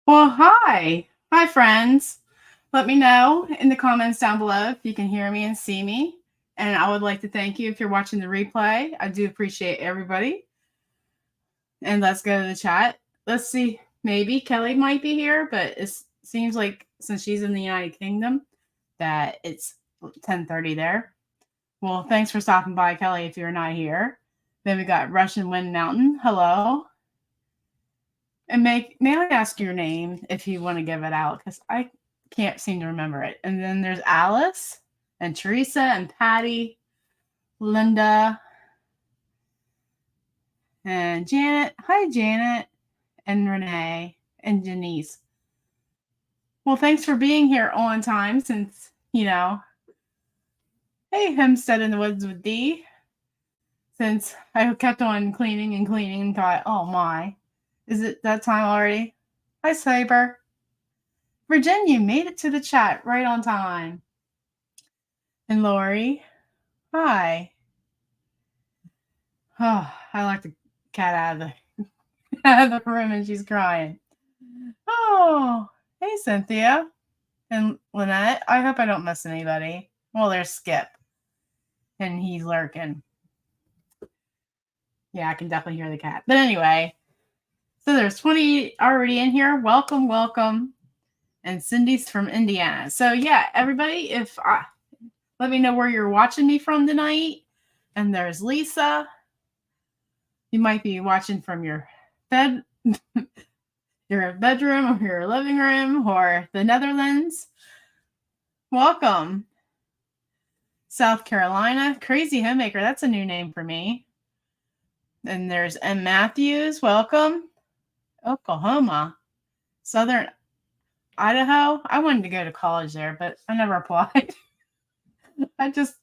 Well, hi. Hi, friends. Let me know in the comments down below if you can hear me and see me. And I would like to thank you if you're watching the replay. I do appreciate everybody. And let's go to the chat. Let's see. Maybe Kelly might be here, but it seems like since she's in the United Kingdom, that it's 10:30 there. Well, thanks for stopping by, Kelly, if you're not here. Then we got Russian Wind Mountain. Hello. And may I ask your name if you want to give it out? Because I can't seem to remember it. And then there's Alice and Teresa and Patty, Linda and Janet. Hi, Janet and Renee and Janice. Well, thanks for being here on time since, hey, Hempstead in the Woods with D. Since I kept on cleaning and thought, oh my, is it that time already? Hi, Saber. Virginia made it to the chat right on time. And Lori, hi. Oh, I like the cat out of the out of the room and she's crying. Oh, hey Cynthia and Lynette. I hope I don't miss anybody. Well, there's Skip, and he's lurking. Yeah, I can definitely hear the cat. But anyway, so there's 20 already in here. Welcome, welcome. And Cindy's from Indiana. So yeah, everybody, let me know where you're watching me from tonight. And there's Lisa. You might be watching from your bed, your bedroom, or your living room, or the Netherlands. Welcome. South Carolina. Crazy Homemaker. That's a new name for me. And there's M. Matthews. Welcome. Oklahoma. Southern Idaho. I wanted to go to college there, but I never applied. I just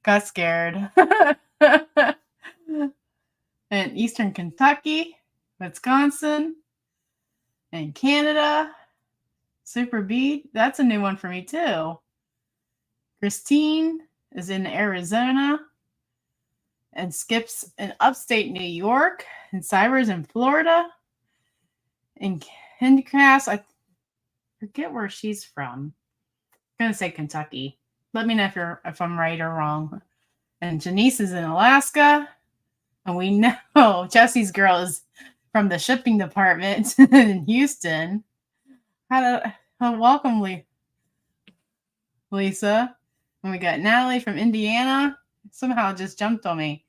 got scared. And Eastern Kentucky, Wisconsin, and Canada. Super Beat. That's a new one for me too. Christine is in Arizona. And Skip's in upstate New York. And Cyber's in Florida. And Kendcast, I forget where she's from. I'm gonna say Kentucky. Let me know if I'm right or wrong. And Janice is in Alaska. And we know Jesse's girl is from the shipping department in Houston. Welcome, Lisa. And we got Natalie from Indiana. Somehow it just jumped on me.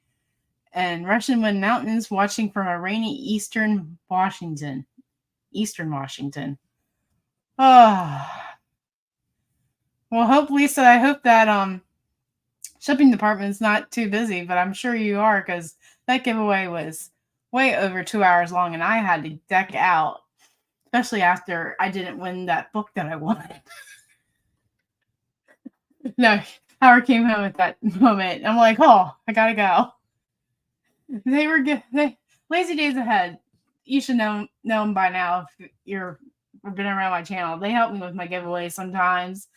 And Russian Wind Mountains watching from a rainy Eastern Washington. Oh. Well, Lisa, I hope that shipping department's not too busy, but I'm sure you are because that giveaway was way over 2 hours long and I had to deck out, especially after I didn't win that book that I wanted. No, Howard came home at that moment. I'm like, oh, I gotta go. They were good. Lazy Days Ahead. You should know them by now if you've been around my channel. They help me with my giveaways sometimes.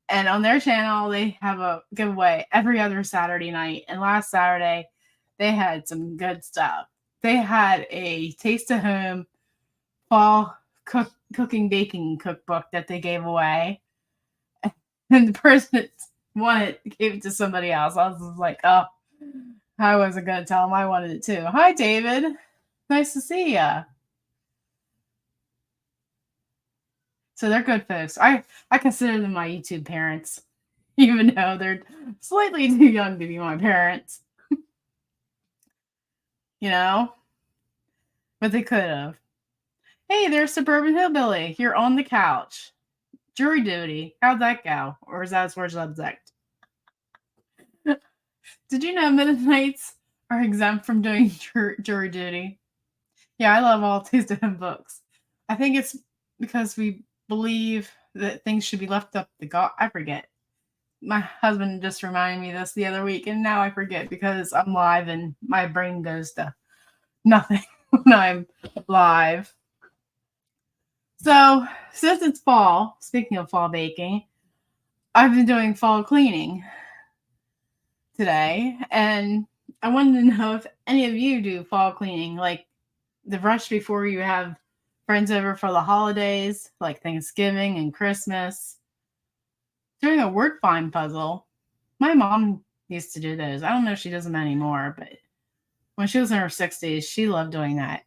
And on their channel, they have a giveaway every other Saturday night. And last Saturday, they had some good stuff. They had a Taste of Home fall cooking baking cookbook that they gave away. And the person that won it gave it to somebody else. I was like, oh, I wasn't going to tell them I wanted it too. Hi, David. Nice to see ya. So they're good folks. I consider them my YouTube parents, even though they're slightly too young to be my parents. But they could have. Hey, there's Suburban Hillbilly. You're on the couch. Jury duty. How'd that go? Or is that a sore subject? Did you know Mennonites are exempt from doing jury duty? Yeah, I love all Taste of Him books. I think it's because we believe that things should be left up to God. I forget. My husband just reminded me this the other week, and now I forget because I'm live and my brain goes to nothing when I'm live. So, since it's fall, speaking of fall baking, I've been doing fall cleaning today, and I wanted to know if any of you do fall cleaning, like the rush before you have friends over for the holidays, like Thanksgiving and Christmas. Doing a word find puzzle. My mom used to do those. I don't know if she does them anymore, but when she was in her 60s, she loved doing that.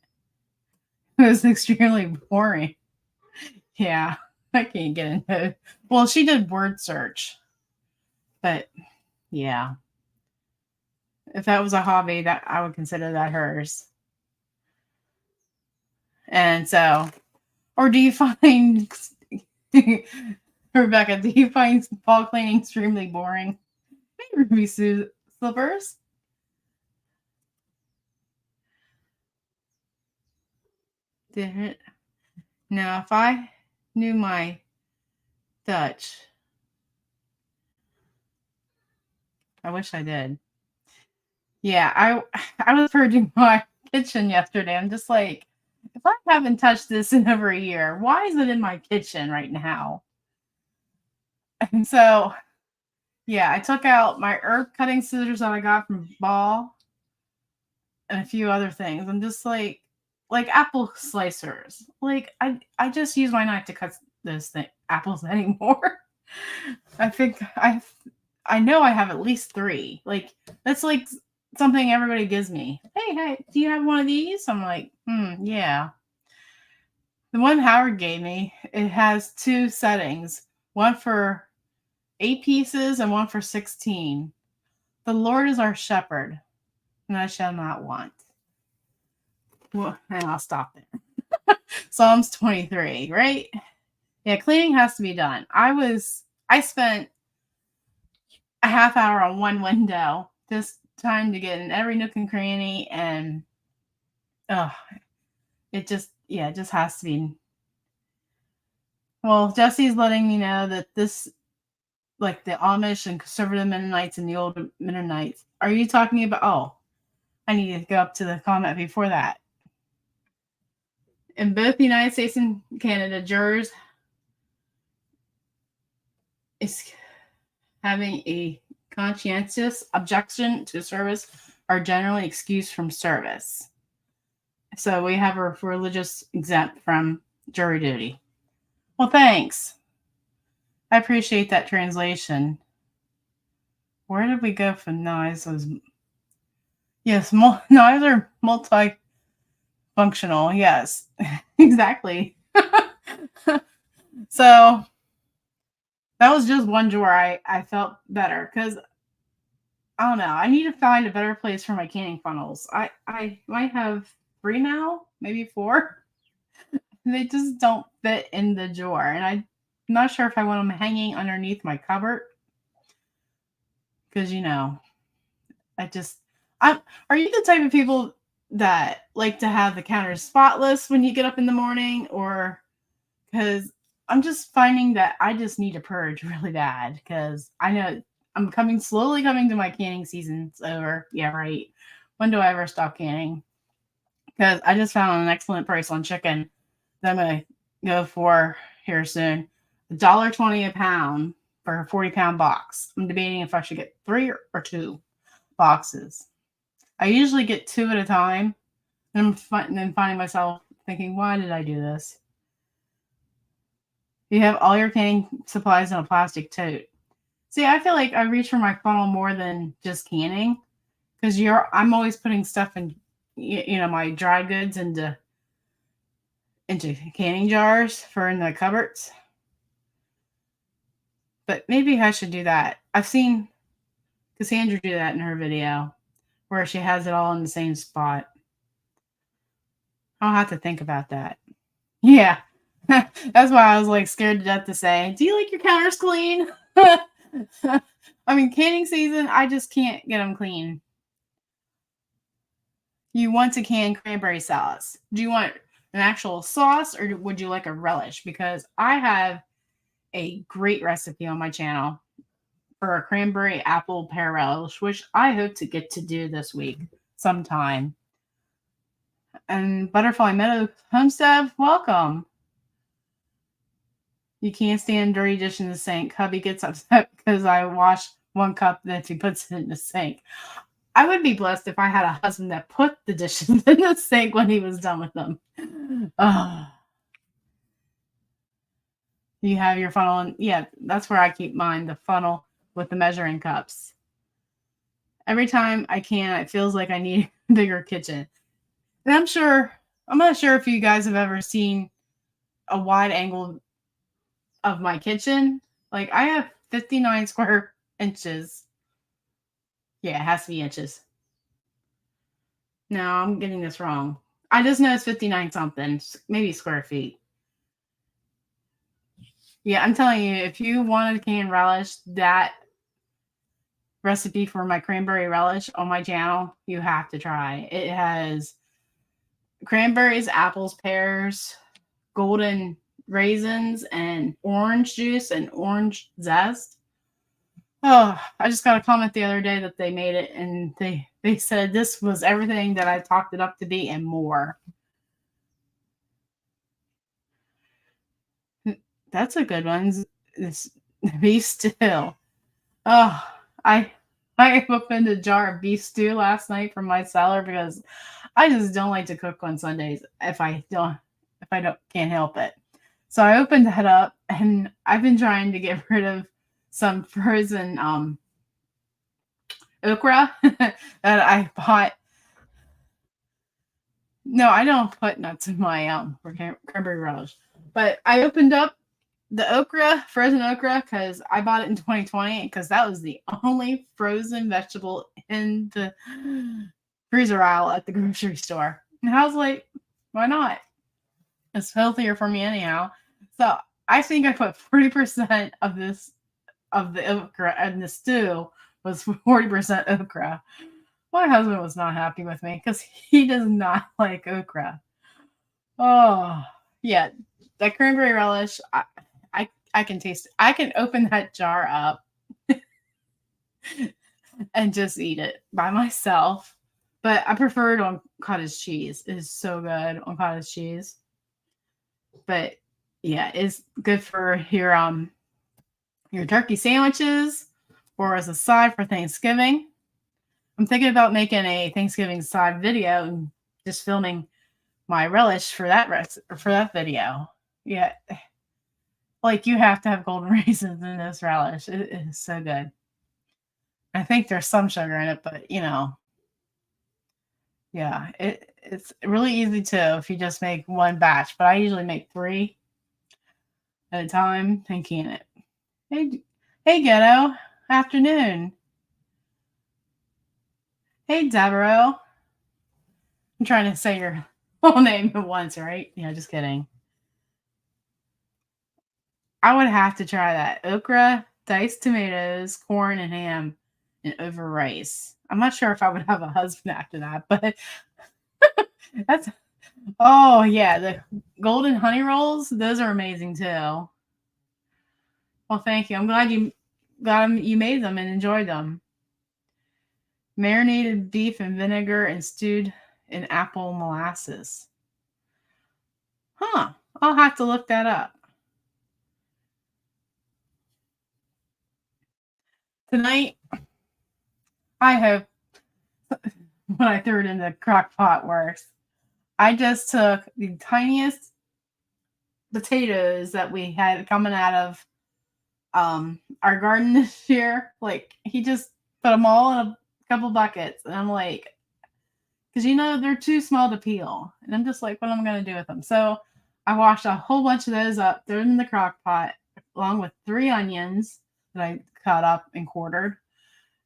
It was extremely boring. Yeah, I can't get into it. Well, she did word search, but yeah, if that was a hobby, that I would consider that hers. And so, or do you find Rebecca? Do you find fall cleaning extremely boring? Hey, Ruby Sue Slippers. Did it? Now, if I knew my Dutch, I wish I did. Yeah, I was purging my kitchen yesterday. I'm just like, if I haven't touched this in over a year, why is it in my kitchen right now? And so, yeah, I took out my herb cutting scissors that I got from Ball and a few other things. I'm just like apple slicers. Like I just use my knife to cut those apples anymore. I think I know I have at least 3. Like that's like something everybody gives me. Hey, do you have one of these? I'm like, yeah. The one Howard gave me, it has 2 settings, one for 8 pieces and one for 16. The Lord is our shepherd, and I shall not want. Well, and I'll stop there. Psalms 23, right? Yeah, cleaning has to be done. I spent a half hour on one window, just trying to get in every nook and cranny, and it just has to be. Well, Jesse's letting me know that this, like the Amish and conservative Mennonites and the old Mennonites. Are you talking about? Oh, I need to go up to the comment before that. In both the United States and Canada, jurors is having a conscientious objection to service are generally excused from service. So we have a religious exempt from jury duty. Well, thanks. I appreciate that translation. Where did we go from knives? Yes, knives are multifunctional. Yes, exactly. So that was just one drawer. I felt better because I don't know. I need to find a better place for my canning funnels. I might have 3 now, maybe 4. And they just don't fit in the drawer, and I'm not sure if I want them hanging underneath my cupboard because are you the type of people that like to have the counters spotless when you get up in the morning, or because I'm just finding that I just need to purge really bad because I know I'm slowly coming to my canning season's over. Yeah, right. When do I ever stop canning? Because I just found an excellent price on chicken that I'm gonna go for here soon. $1.20 a pound for a 40-pound box. I'm debating if I should get 3 or 2 boxes. I usually get 2 at a time, and then finding myself thinking, why did I do this? You have all your canning supplies in a plastic tote. See, I feel like I reach for my funnel more than just canning because I'm always putting stuff in, my dry goods into canning jars for in the cupboards. But maybe I should do that. I've seen Cassandra do that in her video where she has it all in the same spot. I'll have to think about that. Yeah. That's why I was like scared to death to say, do you like your counters clean? I mean, canning season, I just can't get them clean. You want to can cranberry sauce. Do you want an actual sauce or would you like a relish? Because I have a great recipe on my channel for a cranberry apple pear relish, which I hope to get to do this week sometime. And Butterfly Meadow Homestead, welcome. You can't stand dirty dish in the sink. Hubby gets upset because I wash 1 cup, then he puts it in the sink. I would be blessed if I had a husband that put the dishes in the sink when he was done with them. Oh. You have your funnel, and yeah, that's where I keep mine, the funnel with the measuring cups. Every time I can, it feels like I need a bigger kitchen. And I'm not sure if you guys have ever seen a wide angle of my kitchen. Like I have 59 square inches. Yeah, it has to be inches. No, I'm getting this wrong. I just know it's 59 something, maybe square feet. Yeah, I'm telling you, if you wanted canned relish, that recipe for my cranberry relish on my channel, you have to try. It has cranberries, apples, pears, golden raisins, and orange juice and orange zest. Oh, I just got a comment the other day that they made it and they said this was everything that I talked it up to be and more. That's a good one. This beef stew. Oh, I I opened a jar of beef stew last night from my cellar because I just don't like to cook on Sundays if I don't can't help it. So I opened that up and I've been trying to get rid of some frozen okra that I bought. No, I don't put nuts in my cranberry relish. But I opened up the okra, frozen okra, because I bought it in 2020 because that was the only frozen vegetable in the freezer aisle at the grocery store. And I was like, why not? It's healthier for me anyhow. So I think I put 40% of the okra and the stew was 40% okra. My husband was not happy with me because he does not like okra. Oh, yeah. That cranberry relish, I can taste it. I can open that jar up and just eat it by myself. But I prefer it on cottage cheese. It is so good on cottage cheese. But yeah, it's good for your turkey sandwiches or as a side for Thanksgiving. I'm thinking about making a Thanksgiving side video and just filming my relish for for that video. Yeah, like you have to have golden raisins in this relish. It is so good. I think there's some sugar in it, but yeah, it's really easy too if you just make one batch. But I usually make 3 at a time and can it. Hey, hey, ghetto. Afternoon. Hey, Devereaux. I'm trying to say your whole name at once, right? Yeah, just kidding. I would have to try that. Okra, diced tomatoes, corn, and ham, and over rice. I'm not sure if I would have a husband after that, but that's oh yeah, the golden honey rolls, those are amazing too. Well, thank you. I'm glad you made them and enjoyed them. Marinated beef in vinegar and stewed in apple molasses. Huh. I'll have to look that up. Tonight, I hope when I threw it in the crock pot works. I just took the tiniest potatoes that we had coming out of our garden this year. Like he just put them all in a couple buckets, and I'm like, because they're too small to peel, and I'm just like, what am I gonna do with them? So I washed a whole bunch of those up, threw them in the crock pot, along with 3 onions that I cut up and quartered.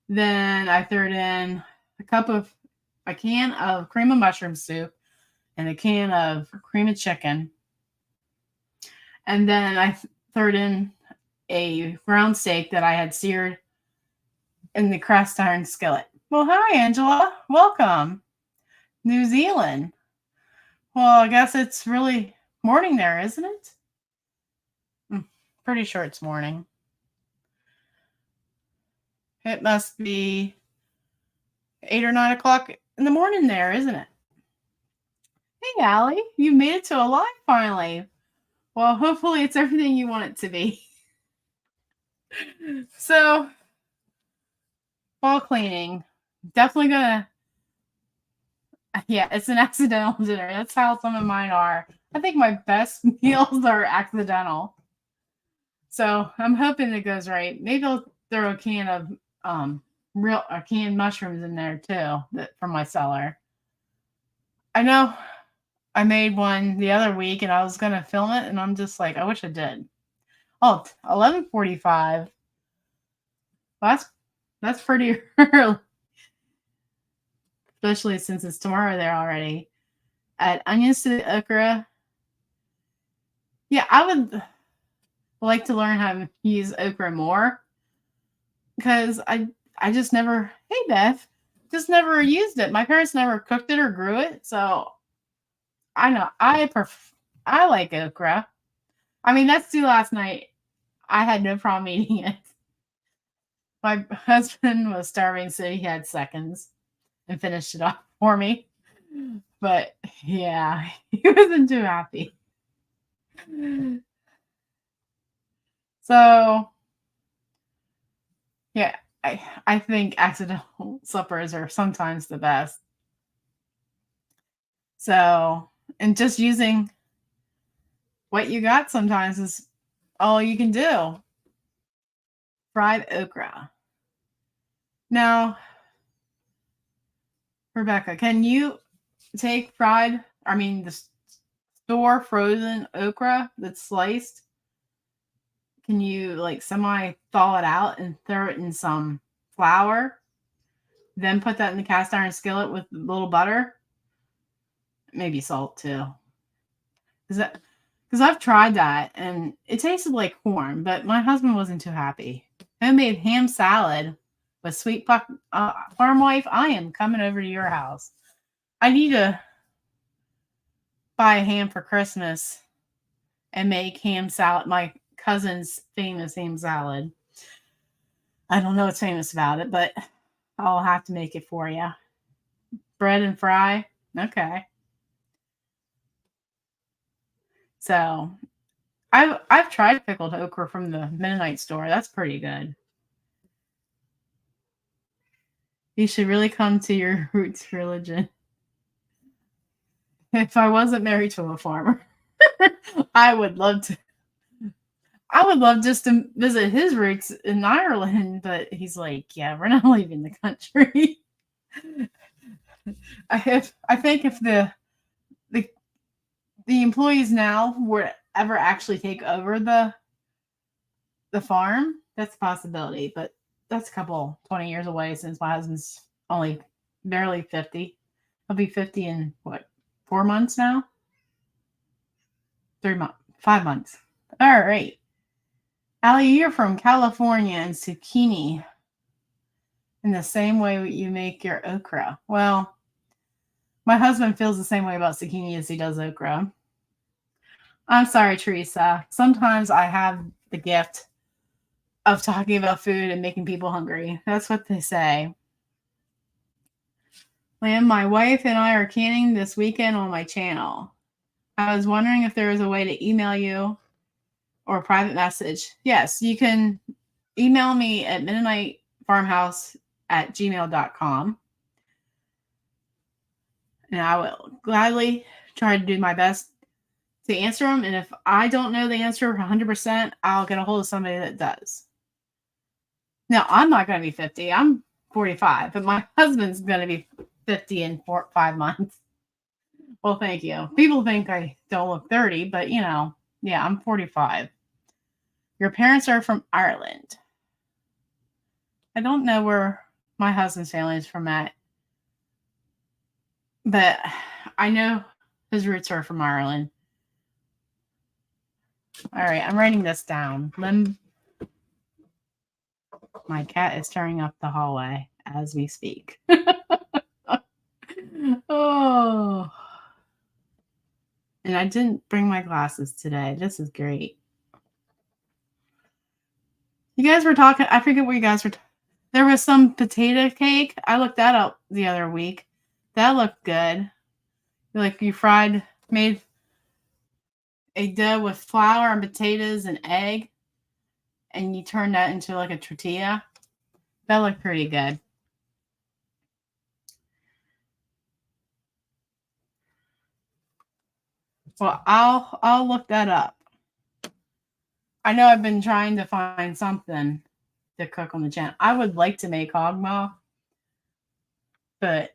Then I threw it in a can of cream of mushroom soup and a can of cream of chicken. And then I threw it in a ground steak that I had seared in the cast iron skillet. Well, hi, Angela. Welcome. New Zealand. Well, I guess it's really morning there, isn't it? Pretty sure it's morning. It must be 8 or 9 o'clock in the morning there, isn't it? Hey, Allie, you made it to a live finally. Well, hopefully it's everything you want it to be. So, fall cleaning. Definitely gonna. Yeah, it's an accidental dinner. That's how some of mine are. I think my best meals are accidental. So I'm hoping it goes right. Maybe I'll throw a can of real canned mushrooms in there too from my cellar. I know I made one the other week and I was gonna film it and I'm just like, I wish I did. Oh, 11:45. Well, that's pretty early, especially since it's tomorrow there already. Add onions to the okra. Yeah, I would like to learn how to use okra more because I just never. Hey Beth, just never used it. My parents never cooked it or grew it, so I know I like okra. I mean, that's too last night. I had no problem eating it. My husband was starving, so he had seconds and finished it off for me. But yeah, he wasn't too happy. So yeah, I think accidental suppers are sometimes the best. So and just using what you got sometimes is all you can do. Fried okra. Now, Rebecca, can you take the store frozen okra that's sliced? Can you like semi thaw it out and throw it in some flour? Then put that in the cast iron skillet with a little butter, maybe salt too. Because I've tried that and it tasted like corn, but my husband wasn't too happy. Homemade ham salad with farm wife. I am coming over to your house. I need to buy a ham for Christmas and make ham salad. My cousin's famous ham salad. I don't know what's famous about it, but I'll have to make it for you. Bread and fry. Okay. So I've tried pickled okra from the Mennonite store. That's pretty good. You should really come to your roots religion. If I wasn't married to a farmer, I would love to. I would love just to visit his roots in Ireland, but he's like, yeah, we're not leaving the country. I think if the the employees now would ever actually take over the farm, that's a possibility. But that's a couple 20 years away since my husband's only barely 50. He'll be 50 in what 4 months now? 3 months, 5 months. All right. Allie, you're from California and zucchini in the same way you make your okra. Well, my husband feels the same way about zucchini as he does okra. I'm sorry, Teresa. Sometimes I have the gift of talking about food and making people hungry. That's what they say. Liam, my wife and I are canning this weekend on my channel. I was wondering if there was a way to email you or a private message. Yes, you can email me at MennoniteFarmhouse@gmail.com. And I will gladly try to do my best to answer them. And if I don't know the answer 100%, I'll get a hold of somebody that does. Now, I'm not going to be 50. I'm 45, but my husband's going to be 50 in 5 months. Well, thank you. People think I don't look 30, but yeah, I'm 45. Your parents are from Ireland. I don't know where my husband's family is from but I know his roots are from Ireland. All right, I'm writing this down. My cat is tearing up the hallway as we speak. Oh. And I didn't bring my glasses today. This is great. You guys were talking, I forget what you guys were there was some potato cake. I looked that up the other week. That looked good. Like you made a dough with flour and potatoes and egg, and you turned that into like a tortilla. That looked pretty good. Well, I'll look that up. I know I've been trying to find something to cook on the channel. I would like to make hog maw, but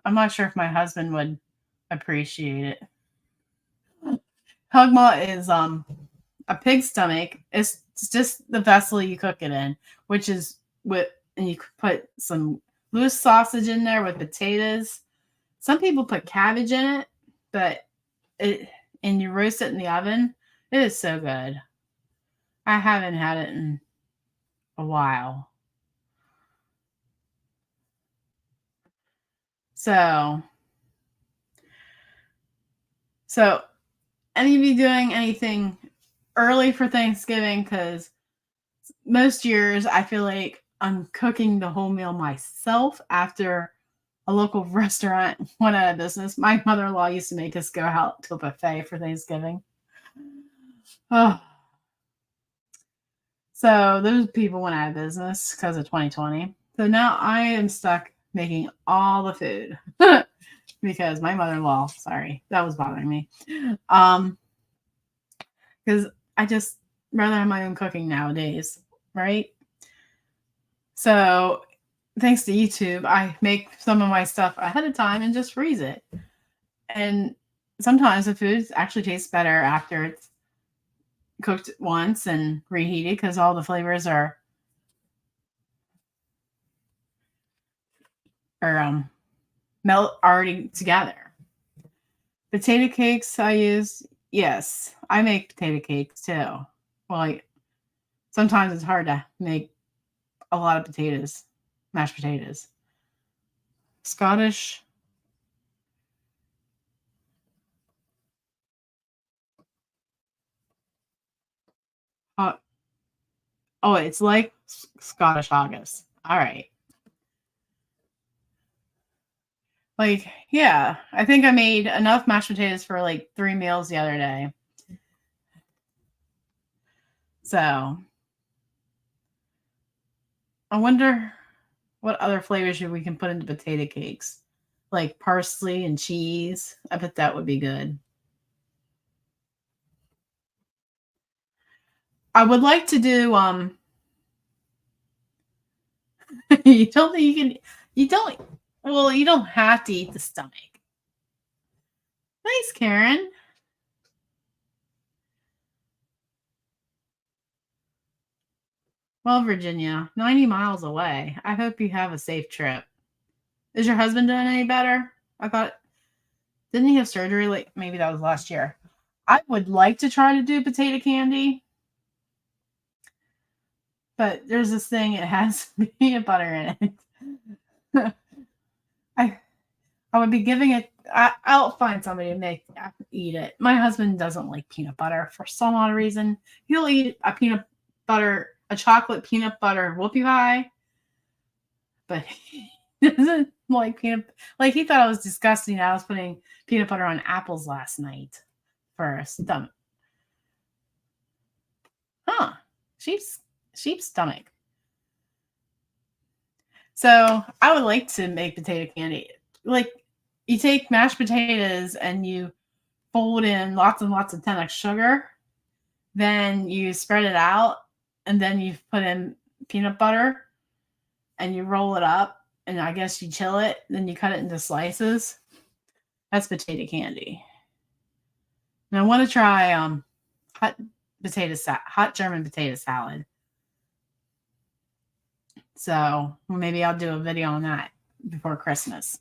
I'm not sure if my husband would appreciate it. Hog maw is a pig stomach. It's just the vessel you cook it in, which is with, and you put some loose sausage in there with potatoes. Some people put cabbage in it, but it, and you roast it in the oven. It is so good. I haven't had it in a while. So, so any of you doing anything early for Thanksgiving? Because most years I feel like I'm cooking the whole meal myself after a local restaurant went out of business. My mother-in-law used to make us go out to a buffet for Thanksgiving. Oh, so those people went out of business because of 2020. So now I am stuck making all the food because my mother-in-law, sorry, that was bothering me. Because I just rather have my own cooking nowadays, right? So thanks to YouTube, I make some of my stuff ahead of time and just freeze it. And sometimes the food actually tastes better after it's cooked once and reheated because all the flavors are melt already together. Potato cakes I use, yes, I make potato cakes too. Well, sometimes it's hard to make a lot of potatoes, mashed potatoes. Scottish. Hot. Oh, it's like Scottish haggis. All right. Like, yeah, I think I made enough mashed potatoes for like 3 meals the other day. So, I wonder what other flavors we can put into potato cakes. Like parsley and cheese. I bet that would be good. I would like to do you don't think you can you don't well, you don't have to eat the stomach. Thanks, Karen. Well, Virginia, 90 miles away. I hope you have a safe trip. Is your husband doing any better? I thought, didn't he have surgery? Like maybe that was last year. I would like to try to do potato candy, but there's this thing, it has peanut butter in it. I I would be giving it. I'll find somebody to make eat it. My husband doesn't like peanut butter for some odd reason. He'll eat a chocolate peanut butter whoopie pie, but he doesn't like peanut. Like he thought it was disgusting. I was putting peanut butter on apples last night for a stomach. Huh? Sheep's sheep's stomach. So I would like to make potato candy. Like you take mashed potatoes and you fold in lots and lots of 10x sugar. Then you spread it out, and then you put in peanut butter, and you roll it up, and I guess you chill it. Then you cut it into slices. That's potato candy. And I want to try hot hot German potato salad. So maybe I'll do a video on that before Christmas.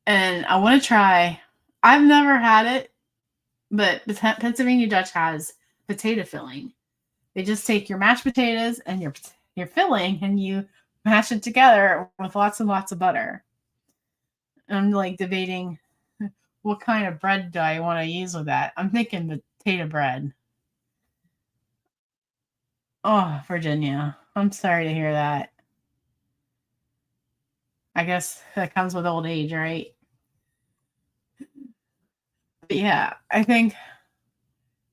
And I want to try. I've never had it, but Pennsylvania Dutch has potato filling. They just take your mashed potatoes and your filling, and you mash it together with lots and lots of butter. I'm like debating what kind of bread do I want to use with that. I'm thinking potato bread. Oh, Virginia, I'm sorry to hear that. I guess that comes with old age, right? But yeah, I think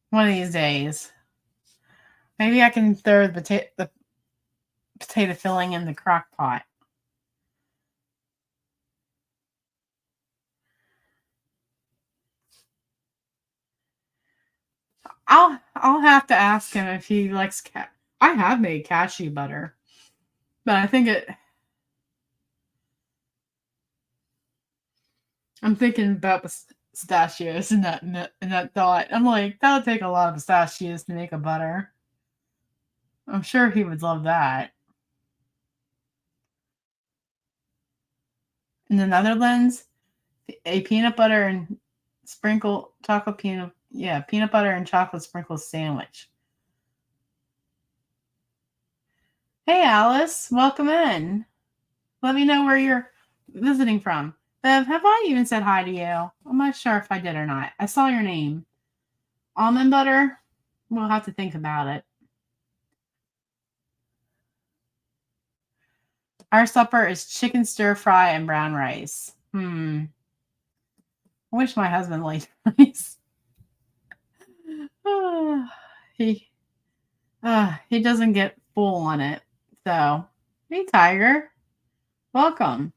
one of these days, maybe I can throw the potato filling in the crock pot. I'll I'll have to ask him if he likes I have made cashew butter, but I think I'm thinking about pistachios in that thought. I'm like, that would take a lot of pistachios to make a butter. I'm sure he would love that. In the Netherlands, a peanut butter and peanut butter and chocolate sprinkle sandwich. Hey Alice, welcome in. Let me know where you're visiting from. Bev, have I even said hi to you? I'm not sure if I did or not. I saw your name. Almond butter? We'll have to think about it. Our supper is chicken stir fry and brown rice. I wish my husband liked rice. he he doesn't get full on it. So, hey Tiger, welcome.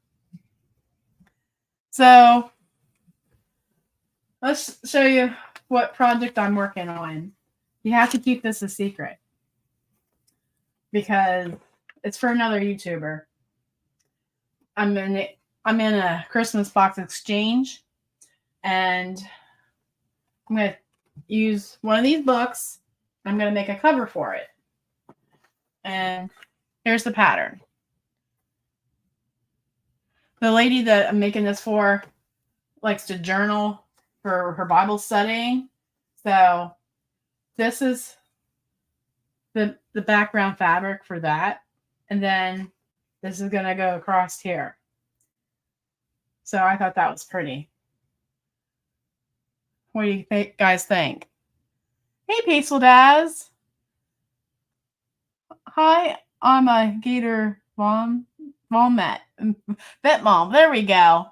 So, let's show you what project I'm working on. You have to keep this a secret because it's for another YouTuber. I'm in a Christmas box exchange, and I'm going to use one of these books. I'm going to make a cover for it. And here's the pattern. The lady that I'm making this for likes to journal for her Bible studying. So this is the background fabric for that. And then this is going to go across here. So I thought that was pretty. What do you guys think? Hey, Peaceful Daz. Hi, I'm a Gator Mom. Vet Mom. There we go.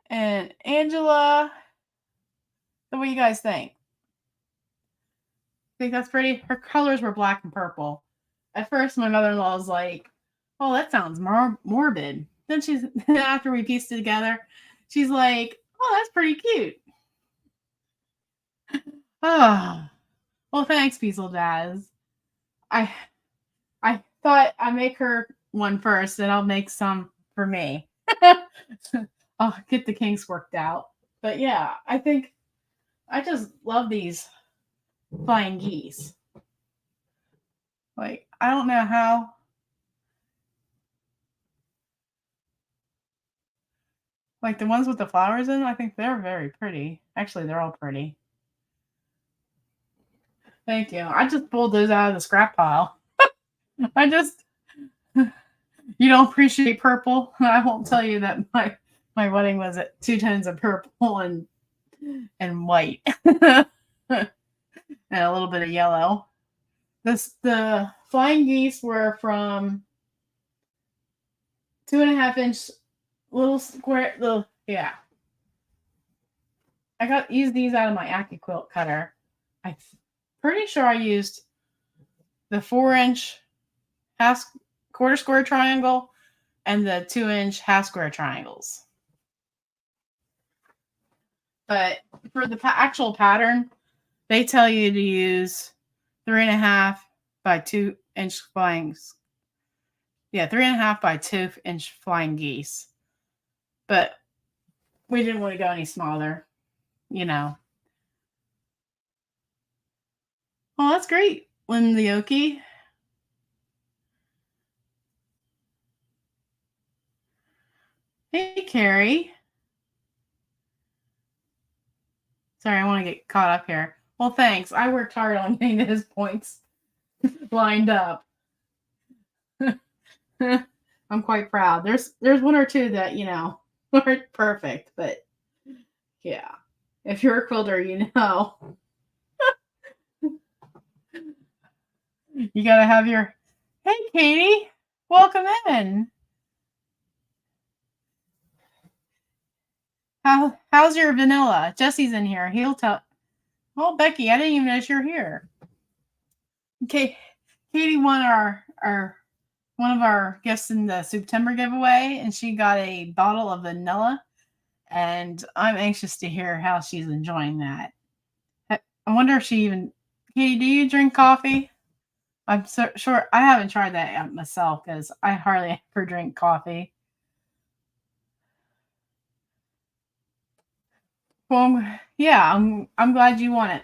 And Angela. So what do you guys think? Think that's pretty? Her colors were black and purple. At first, my mother-in-law was like, "Oh, that sounds morbid." Then after we pieced it together, she's like, "Oh, that's pretty cute." Oh, well, thanks, Peaceful Daz. I thought I'd make her one first, then I'll make some for me. I'll get the kinks worked out. But yeah, I think I just love these flying geese. Like, I don't know how. Like the ones with the flowers in, I think they're very pretty. Actually, they're all pretty. Thank you. I just pulled those out of the scrap pile. I just, you don't appreciate purple. I won't tell you that my wedding was at 2 tones of purple and white and a little bit of yellow. The flying geese were from 2.5-inch yeah. I used these out of my Achy quilt cutter. I'm pretty sure I used the 4-inch quarter square triangle and the 2-inch half square triangles. But for the actual pattern, they tell you to use 3.5 by 2-inch flying. Yeah, 3.5 by 2-inch flying geese. But we didn't want to go any smaller, you know. Well, that's great, Lynn the Okie. Hey, Carrie. Sorry, I want to get caught up here. Well, thanks. I worked hard on getting his points lined up. I'm quite proud. There's one or two that, aren't perfect, but yeah. If you're a quilter, you know. You gotta have your hey Katie, welcome in. How's your vanilla? Jesse's in here. He'll tell. Oh, Becky, I didn't even know you're here. Okay, Katie won our one of our gifts in the September giveaway, and she got a bottle of vanilla. And I'm anxious to hear how she's enjoying that. I wonder if she even. Katie, do you drink coffee? I'm so sure I haven't tried that yet myself because I hardly ever drink coffee. Well, yeah, I'm glad you want it.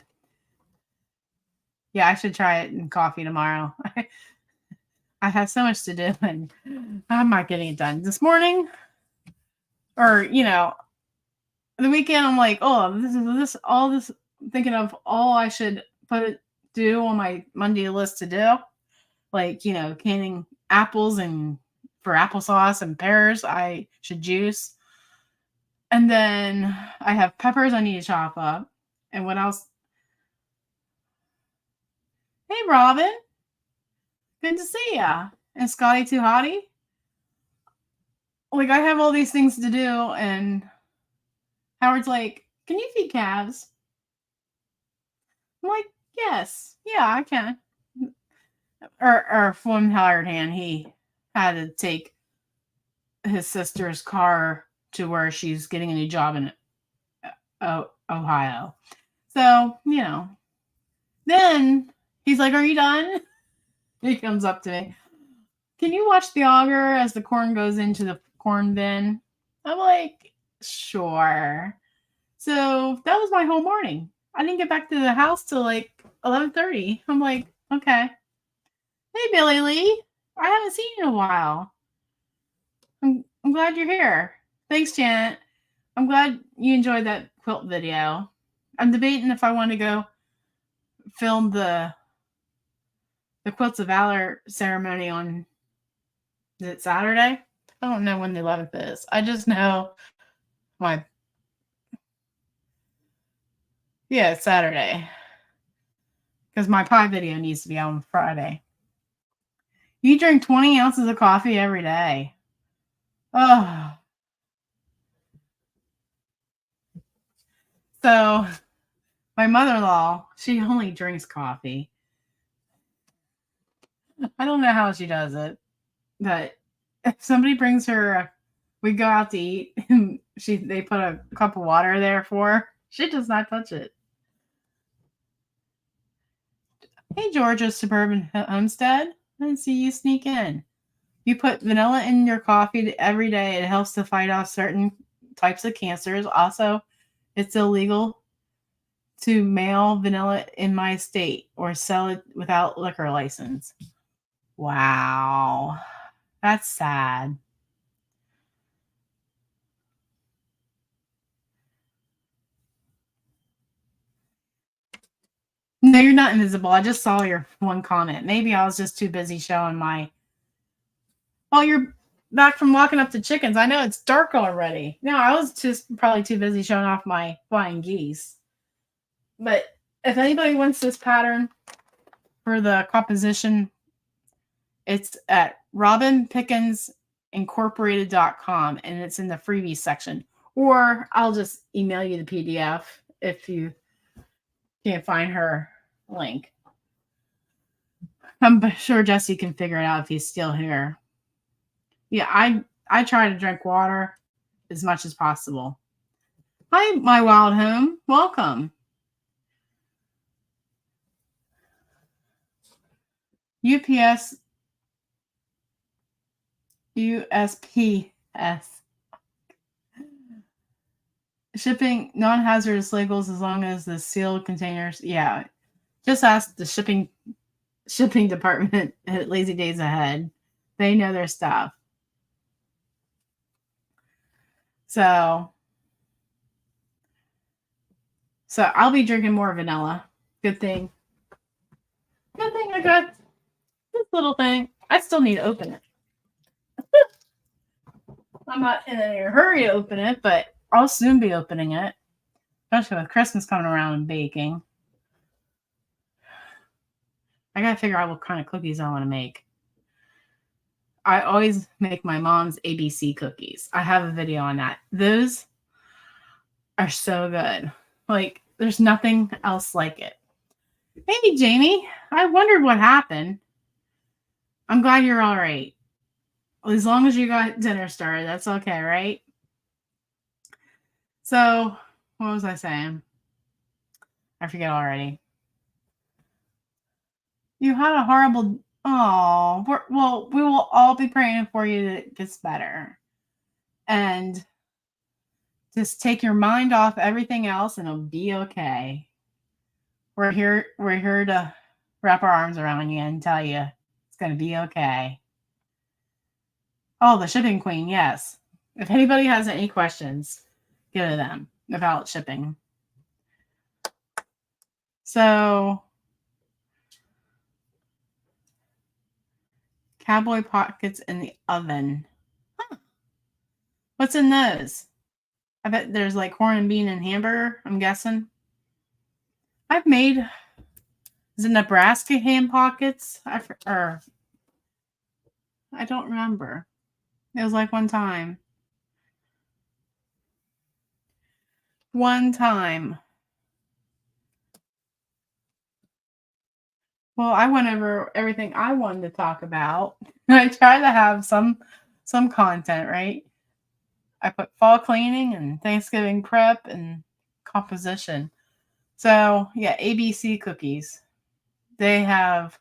Yeah, I should try it in coffee tomorrow. I have so much to do and I'm not getting it done this morning. Or, the weekend I'm like, oh, this all this thinking of all I should do on my Monday list to do. Like, canning apples and for applesauce and pears I should juice. And then I have peppers I need to chop up. And what else? Hey, Robin. Good to see ya. And Scotty Too Hottie. Like, I have all these things to do. And Howard's like, can you feed calves? I'm like, yes. Yeah, I can. Or from Howard hand, he had to take his sister's car to where she's getting a new job in Ohio. So, then he's like, are you done? He comes up to me. Can you watch the auger as the corn goes into the corn bin? I'm like, sure. So that was my whole morning. I didn't get back to the house till like 11:30. I'm like, okay. Hey, Billy Lee. I haven't seen you in a while. I'm glad you're here. Thanks, Janet. I'm glad you enjoyed that quilt video. I'm debating if I want to go film the Quilts of Valor ceremony on, is it Saturday? I don't know when the 11th is. I just know it's Saturday. Because my pie video needs to be on Friday. You drink 20 ounces of coffee every day. Oh. So, my mother-in-law, she only drinks coffee. I don't know how she does it, but if somebody brings her, we go out to eat, and they put a cup of water there for her, she does not touch it. Hey, Georgia's Suburban Homestead. I didn't see you sneak in. You put vanilla in your coffee every day. It helps to fight off certain types of cancers. Also, it's illegal to mail vanilla in my state or sell it without liquor license. Wow. That's sad. No, you're not invisible. I just saw your one comment. Maybe I was just too busy showing my. Oh, you're back from walking up the chickens. I know it's dark already. No, I was just probably too busy showing off my flying geese. But if anybody wants this pattern for the composition, it's at robinpickensincorporated.com and it's in the freebies section. Or I'll just email you the PDF if you can't find her link. I'm sure Jesse can figure it out if he's still here. Yeah, I try to drink water as much as possible. Hi, my wild home. Welcome. UPS USPS. Shipping non-hazardous labels as long as the sealed containers. Yeah. Just ask the shipping department at Lazy Days Ahead. They know their stuff. So I'll be drinking more vanilla. Good thing I got this little thing. I still need to open it. I'm not in a hurry to open it, but I'll soon be opening it. Especially with Christmas coming around and baking. I gotta figure out what kind of cookies I want to make. I always make my mom's ABC cookies. I have a video on that. Those are so good. Like, there's nothing else like it. Hey, Jamie. I wondered what happened. I'm glad you're all right. As long as you got dinner started, that's okay, right? So, what was I saying? I forget already. You had a horrible. Oh, well, we will all be praying for you that it gets better. And just take your mind off everything else and it'll be okay. We're here to wrap our arms around you and tell you it's going to be okay. Oh, the shipping queen, yes. If anybody has any questions, go to them about shipping. So, cowboy pockets in the oven. Huh. What's in those? I bet there's like corn and bean and hamburger, I'm guessing. I've made, is it Nebraska ham pockets? I don't remember. It was like one time. One time. Well, I went over everything I wanted to talk about. I try to have some content, right? I put fall cleaning and Thanksgiving prep and composition. So, yeah, ABC cookies. They have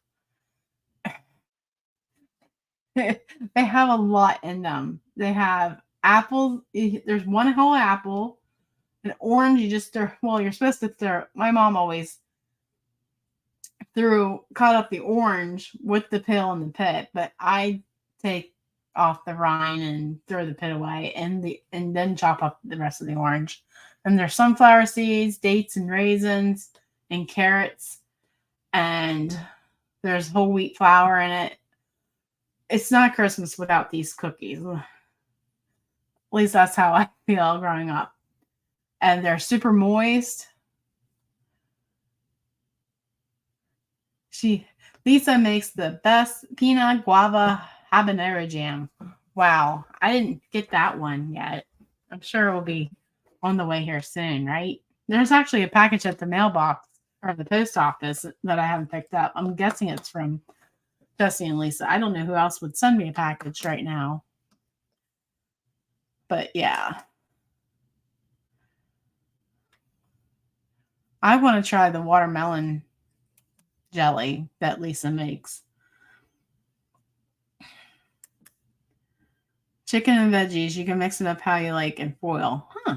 they have a lot in them. They have apples. There's one whole apple, an orange. You just stir. Well, you're supposed to stir. My mom always cut up the orange with the peel and the pit, but I take off the rind and throw the pit away, and then chop up the rest of the orange. And there's sunflower seeds, dates, and raisins, and carrots, and there's whole wheat flour in it. It's not Christmas without these cookies. At least that's how I feel growing up. And they're super moist. Lisa makes the best peanut guava habanero jam. Wow, I didn't get that one yet. I'm sure it will be on the way here soon, right? There's actually a package at the mailbox or the post office that I haven't picked up. I'm guessing it's from Jesse and Lisa. I don't know who else would send me a package right now. But yeah. I want to try the watermelon jelly that Lisa makes. Chicken and veggies, you can mix it up how you like in foil. Huh.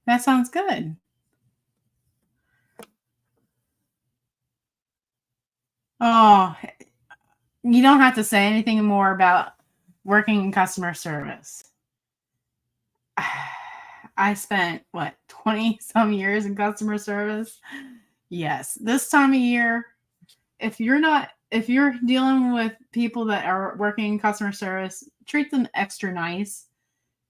That sounds good. Oh, you don't have to say anything more about working in customer service. I spent, 20 some years in customer service? Yes. This time of year, if you're dealing with people that are working in customer service, treat them extra nice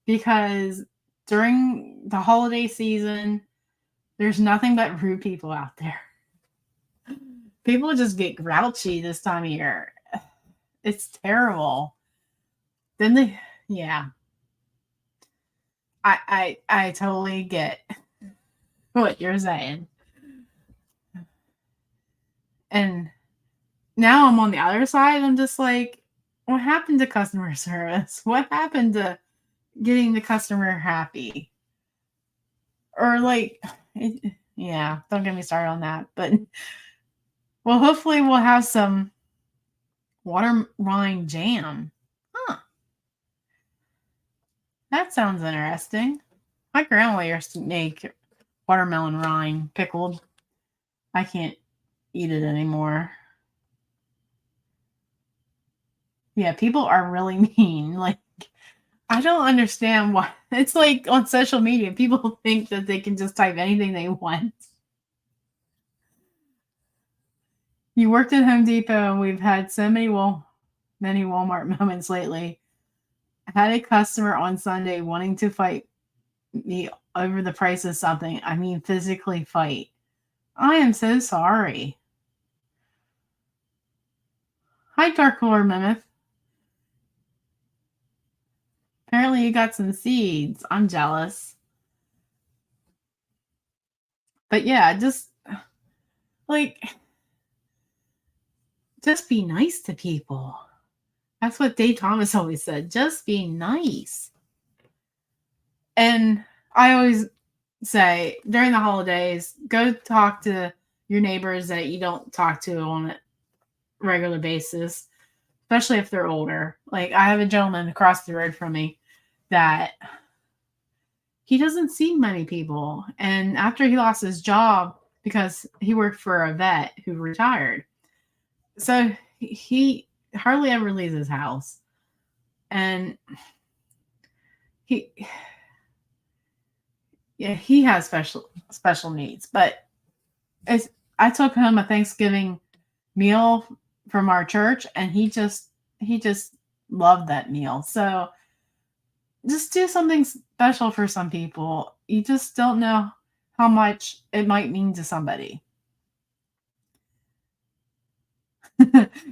because during the holiday season, there's nothing but rude people out there. People just get grouchy this time of year. It's terrible. Yeah. I totally get what you're saying. And now I'm on the other side. I'm just like, what happened to customer service? What happened to getting the customer happy? Or yeah, don't get me started on that. But well, hopefully we'll have some water rind jam. Huh. That sounds interesting. My grandma used to make watermelon rind pickled. I can't eat it anymore. Yeah, people are really mean. Like, I don't understand why. It's like on social media, people think that they can just type anything they want. You worked at Home Depot, and we've had so many Walmart moments lately. I had a customer on Sunday wanting to fight me over the price of something. I mean, physically fight. I am so sorry. Hi, Dark Lord Mammoth. Apparently, you got some seeds. I'm jealous. But yeah, just be nice to people. That's what Dave Thomas always said. Just be nice. And I always say during the holidays, go talk to your neighbors that you don't talk to on a regular basis, especially if they're older. Like I have a gentleman across the road from me that he doesn't see many people. And after he lost his job because he worked for a vet who retired, so he hardly ever leaves his house. And he yeah, he has special needs. But it's, I took him a Thanksgiving meal from our church, and he just loved that meal. So just do something special for some people. You just don't know how much it might mean to somebody.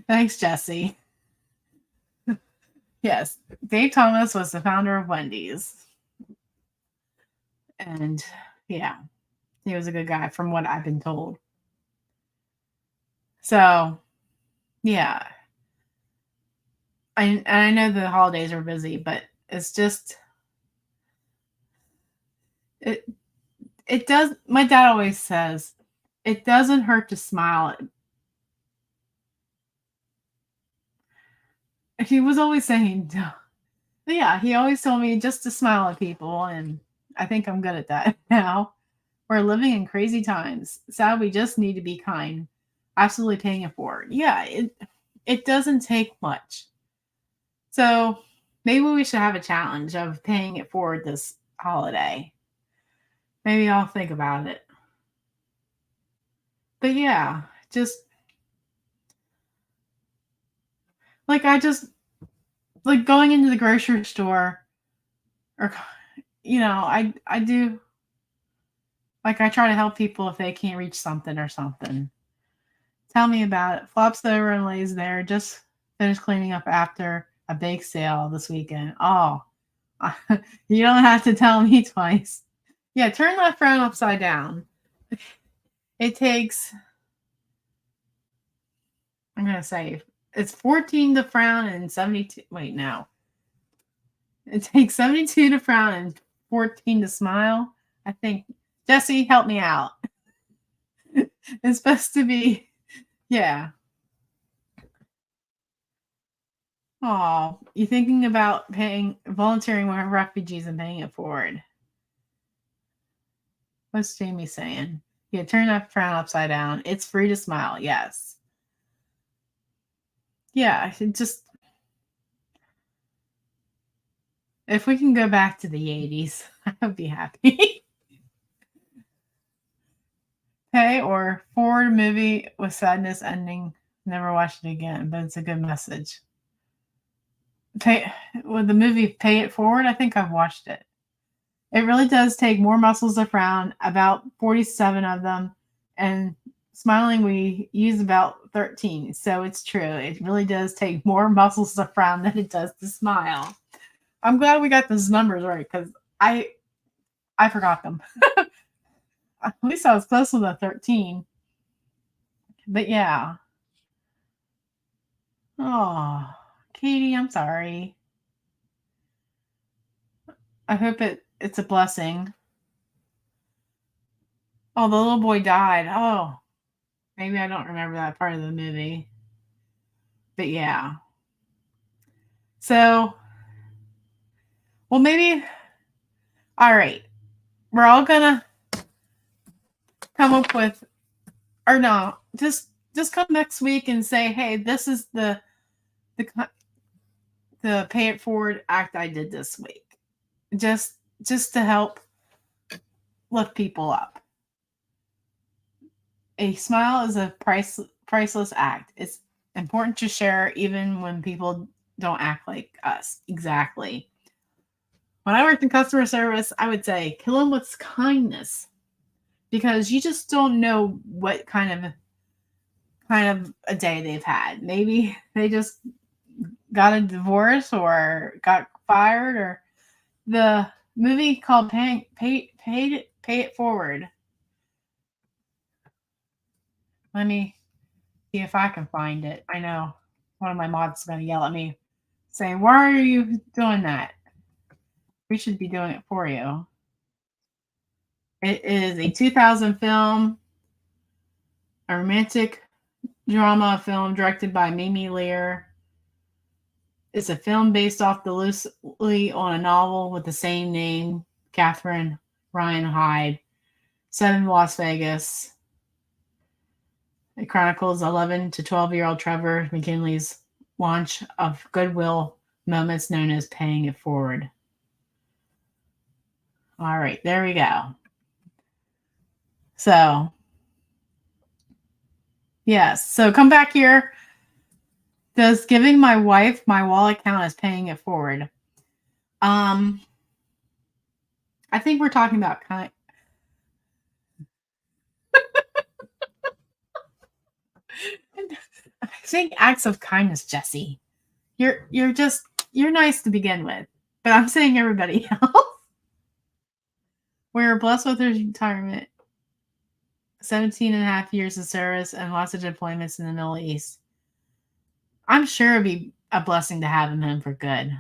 Thanks, Jesse. Yes, Dave Thomas was the founder of Wendy's. And yeah, he was a good guy from what I've been told. So, yeah. I know the holidays are busy, but it's just it it does my dad always says it doesn't hurt to smile. He was always saying yeah, he always told me just to smile at people, and I think I'm good at that now. We're living in crazy times. Sad we just need to be kind. Absolutely paying it forward. Yeah, it doesn't take much. So maybe we should have a challenge of paying it forward this holiday. Maybe I'll think about it. But yeah, just like I just like going into the grocery store or I do like I try to help people if they can't reach something or something. Tell me about it. Flops over and lays there. Just finished cleaning up after a bake sale this weekend. Oh, you don't have to tell me twice. Yeah, turn that frown upside down. It takes, I'm going to say, it's 14 to frown and 72. Wait, no. It takes 72 to frown and 14 to smile. I think, Jesse, help me out. It's supposed to be, yeah. Oh, you thinking about paying volunteering with refugees and paying it forward? What's Jamie saying? Yeah, turn that frown upside down. It's free to smile. Yes. Yeah, it just if we can go back to the 80s, I would be happy. Hey, or forward movie with sadness ending. Never watched it again, but it's a good message. Pay with the movie Pay It Forward. I think I've watched it. It really does take more muscles to frown, about 47 of them, and smiling we use about 13. So it's true. It really does take more muscles to frown than it does to smile. I'm glad we got those numbers right because I forgot them. At least I was close to the 13. But yeah. Oh, Katie, I'm sorry. I hope it's a blessing. Oh, the little boy died. Oh, maybe I don't remember that part of the movie. But yeah. So, well, maybe. All right. We're all gonna come up with, or no, just come next week and say, hey, this is the the pay it forward act I did this week. Just just to help lift people up. A smile is a priceless act. It's important to share even when people don't act like us. Exactly. When I worked in customer service, I would say kill them with kindness because you just don't know what kind of a day they've had. Maybe they just got a divorce or got fired or the movie called Pay It Forward. Let me see if I can find it. I know one of my mods is going to yell at me saying, "Why are you doing that?" We should be doing it for you. It is a 2000 film, a romantic drama film directed by Mimi Lear. It's a film based off the loosely on a novel with the same name, Catherine Ryan Hyde, set in Las Vegas. It chronicles 11 to 12-year-old Trevor McKinley's launch of goodwill moments known as paying it forward. All right, there we go. So, yes. So come back here. Does giving my wife my wallet count as paying it forward? I think we're talking about kind. I think acts of kindness, Jesse. You're nice to begin with, but I'm saying everybody else. We're blessed with his retirement, 17 and a half years of service, and lots of deployments in the Middle East. I'm sure it'd be a blessing to have him in for good.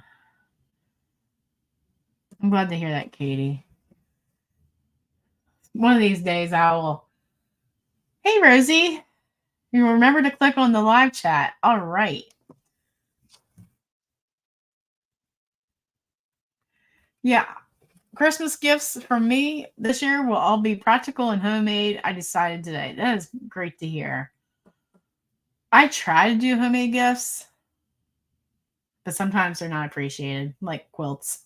I'm glad to hear that, Katie. One of these days I will. Hey, Rosie. You remember to click on the live chat. All right. Yeah. Christmas gifts from me this year will all be practical and homemade. I decided today. That is great to hear. I try to do homemade gifts, but sometimes they're not appreciated, like quilts.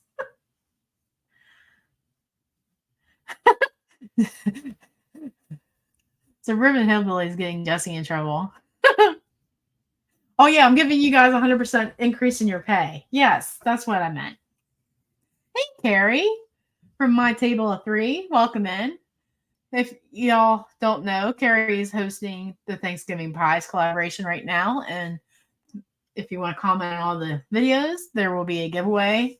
So Ribbon Hillbilly is getting Jesse in trouble. Oh yeah, I'm giving you guys 100% increase in your pay. Yes, that's what I meant. Hey, Carrie from My Table of Three. Welcome in. If y'all don't know, Carrie is hosting the Thanksgiving Pies collaboration right now. And if you want to comment on all the videos, there will be a giveaway,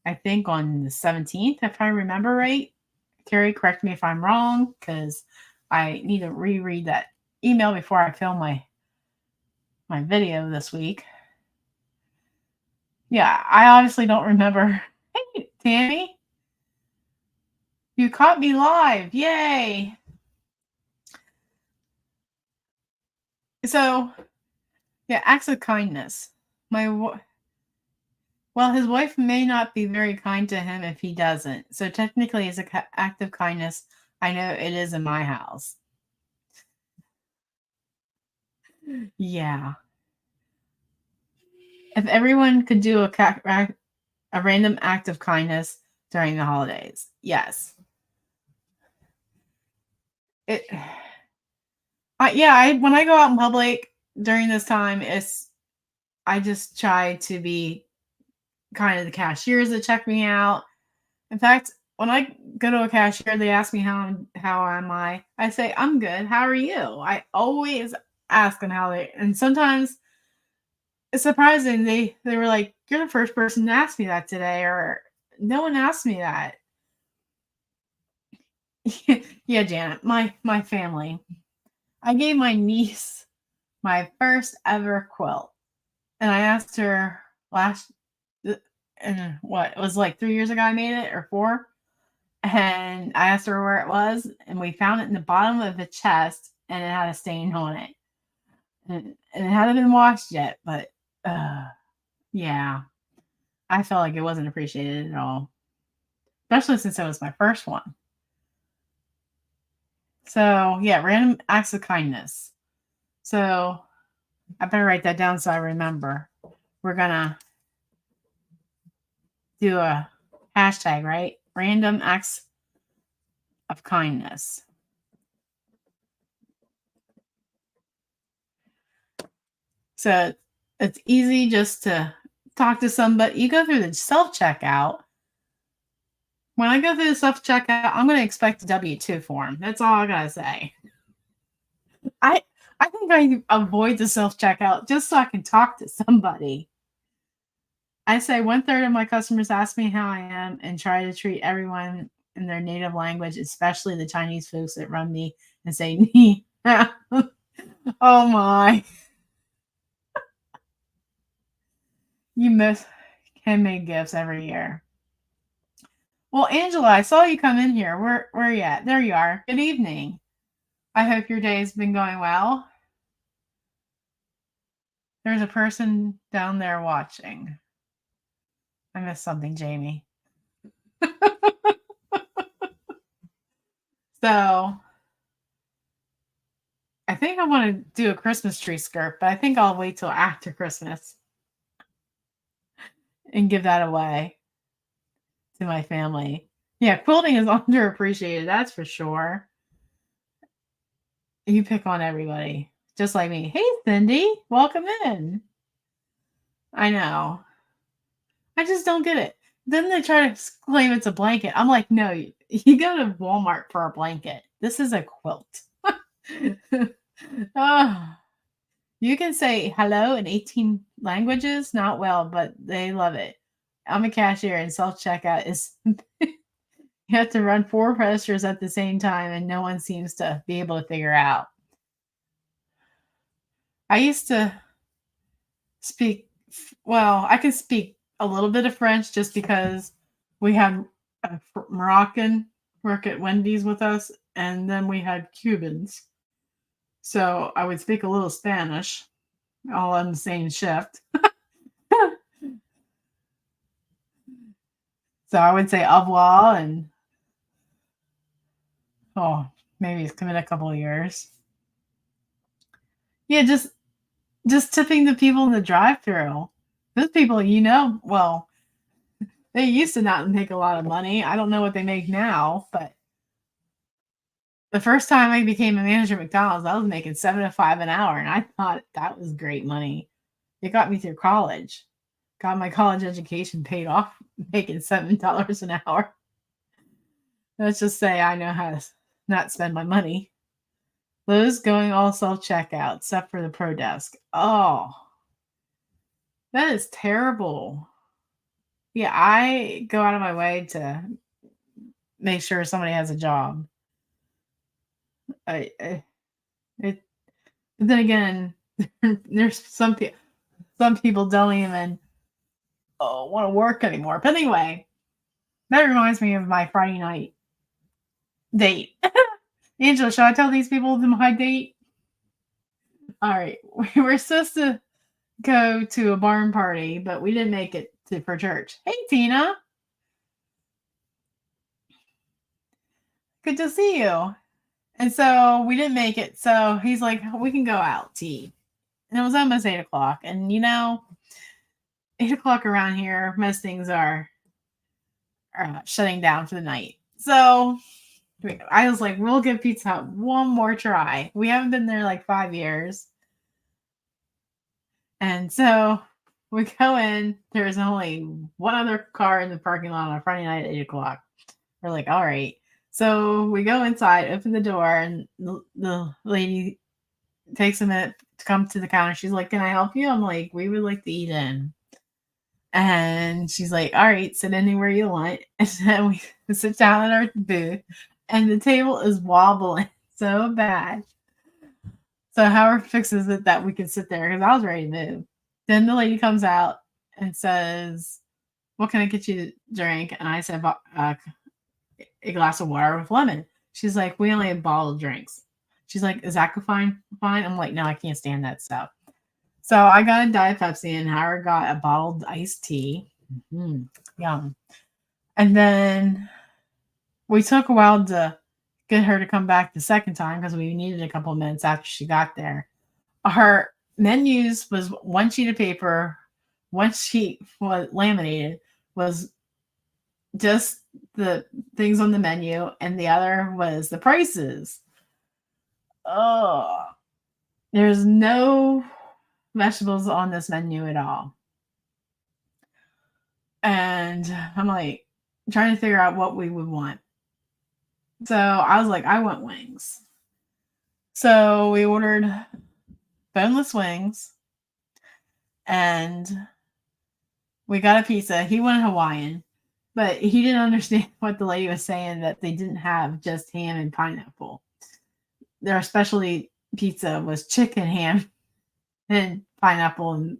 I think on the 17th, if I remember right. Carrie, correct me if I'm wrong, because I need to reread that email before I film my video this week. Yeah, I honestly don't remember. Hey, Tammy. You caught me live. Yay. So, yeah, acts of kindness. Well, his wife may not be very kind to him if he doesn't. So technically, it's an act of kindness. I know it is in my house. Yeah. If everyone could do a random act of kindness during the holidays, yes. When I go out in public during this time, I just try to be kind of the cashiers that check me out. In fact, when I go to a cashier, they ask me how am I. I say I'm good. How are you? I always ask them how they. And sometimes it's surprising. They were like, "You're the first person to ask me that today," or "No one asked me that." Yeah, Janet, my family. I gave my niece my first ever quilt, and I asked her and what it was like 3 years ago I made it, or 4. And I asked her where it was, and we found it in the bottom of the chest, and it had a stain on it. And it hadn't been washed yet, but yeah, I felt like it wasn't appreciated at all, especially since it was my first one. So, yeah, random acts of kindness. So, I better write that down so I remember. We're going to do a hashtag, right? Random acts of kindness. So it's easy just to talk to somebody. You go through the self-checkout. When I go through the self-checkout, I'm going to expect a W-2 form. That's all I got to say. I think I avoid the self-checkout just so I can talk to somebody. I say 1/3 of my customers ask me how I am and try to treat everyone in their native language, especially the Chinese folks that run me and say, "Ni." Oh my. You miss handmade gifts every year. Well, Angela, I saw you come in here. Where are you at? There you are. Good evening. I hope your day has been going well. There's a person down there watching. I missed something, Jamie. So I think I want to do a Christmas tree skirt, but I think I'll wait till after Christmas and give that away to my family. Yeah, quilting is underappreciated, that's for sure. You pick on everybody, just like me. Hey, Cindy, welcome in. I know. I just don't get it. Then they try to claim it's a blanket. I'm like, no, you go to Walmart for a blanket. This is a quilt. Oh, you can say hello in 18 languages, not well, but they love it. I'm a cashier and self checkout is you have to run 4 registers at the same time and no one seems to be able to figure out. I used to speak well, I can speak a little bit of French just because we had a Moroccan work at Wendy's with us and then we had Cubans. So I would speak a little Spanish all on the same shift. So I would say au revoir and oh, maybe it's been a couple of years. Yeah, just tipping the people in the drive-through. Those people, well, they used to not make a lot of money. I don't know what they make now, but the first time I became a manager at McDonald's, I was making 7 to 5 an hour, and I thought that was great money. It got me through college. Got my college education paid off making $7 an hour. Let's just say I know how to not spend my money. Those going all self-checkout, except for the Pro Desk. Oh, that is terrible. Yeah, I go out of my way to make sure somebody has a job. I it but then again, there's some people don't even want to work anymore. But anyway, that reminds me of my Friday night date. Angela, should I tell these people my date? All right, we were supposed to go to a barn party, but we didn't make it for church. Hey, Tina, good to see you. And so we didn't make it. So he's like, we can go out to eat. And it was almost 8 o'clock. And 8 o'clock around here, most things are shutting down for the night. So I was like, we'll give Pizza Hut one more try. We haven't been there like 5 years. And so we go in. There's only one other car in the parking lot on a Friday night at 8 o'clock. We're like, all right. So we go inside, open the door, and the lady takes a minute to come to the counter. She's like, can I help you? I'm like, we would like to eat in. And she's like, all right, sit anywhere you want. And then we sit down at our booth, and the table is wobbling so bad. So Howard fixes it that we can sit there because I was ready to move. Then the lady comes out and says, what can I get you to drink? And I said, a glass of water with lemon. She's like, we only have bottled drinks. She's like, is that fine? I'm like, no, I can't stand that stuff. So I got a Diet Pepsi and Howard got a bottled iced tea. Mm-hmm. Yum. And then we took a while to get her to come back the second time because we needed a couple of minutes after she got there. Her menus was one sheet of paper, one sheet was laminated, was just the things on the menu, and the other was the prices. Oh, there's no vegetables on this menu at all. And I'm like trying to figure out what we would want. So I was like, I want wings. So we ordered boneless wings and we got a pizza. He wanted Hawaiian, but he didn't understand what the lady was saying that they didn't have just ham and pineapple. Their specialty pizza was chicken, ham, and pineapple and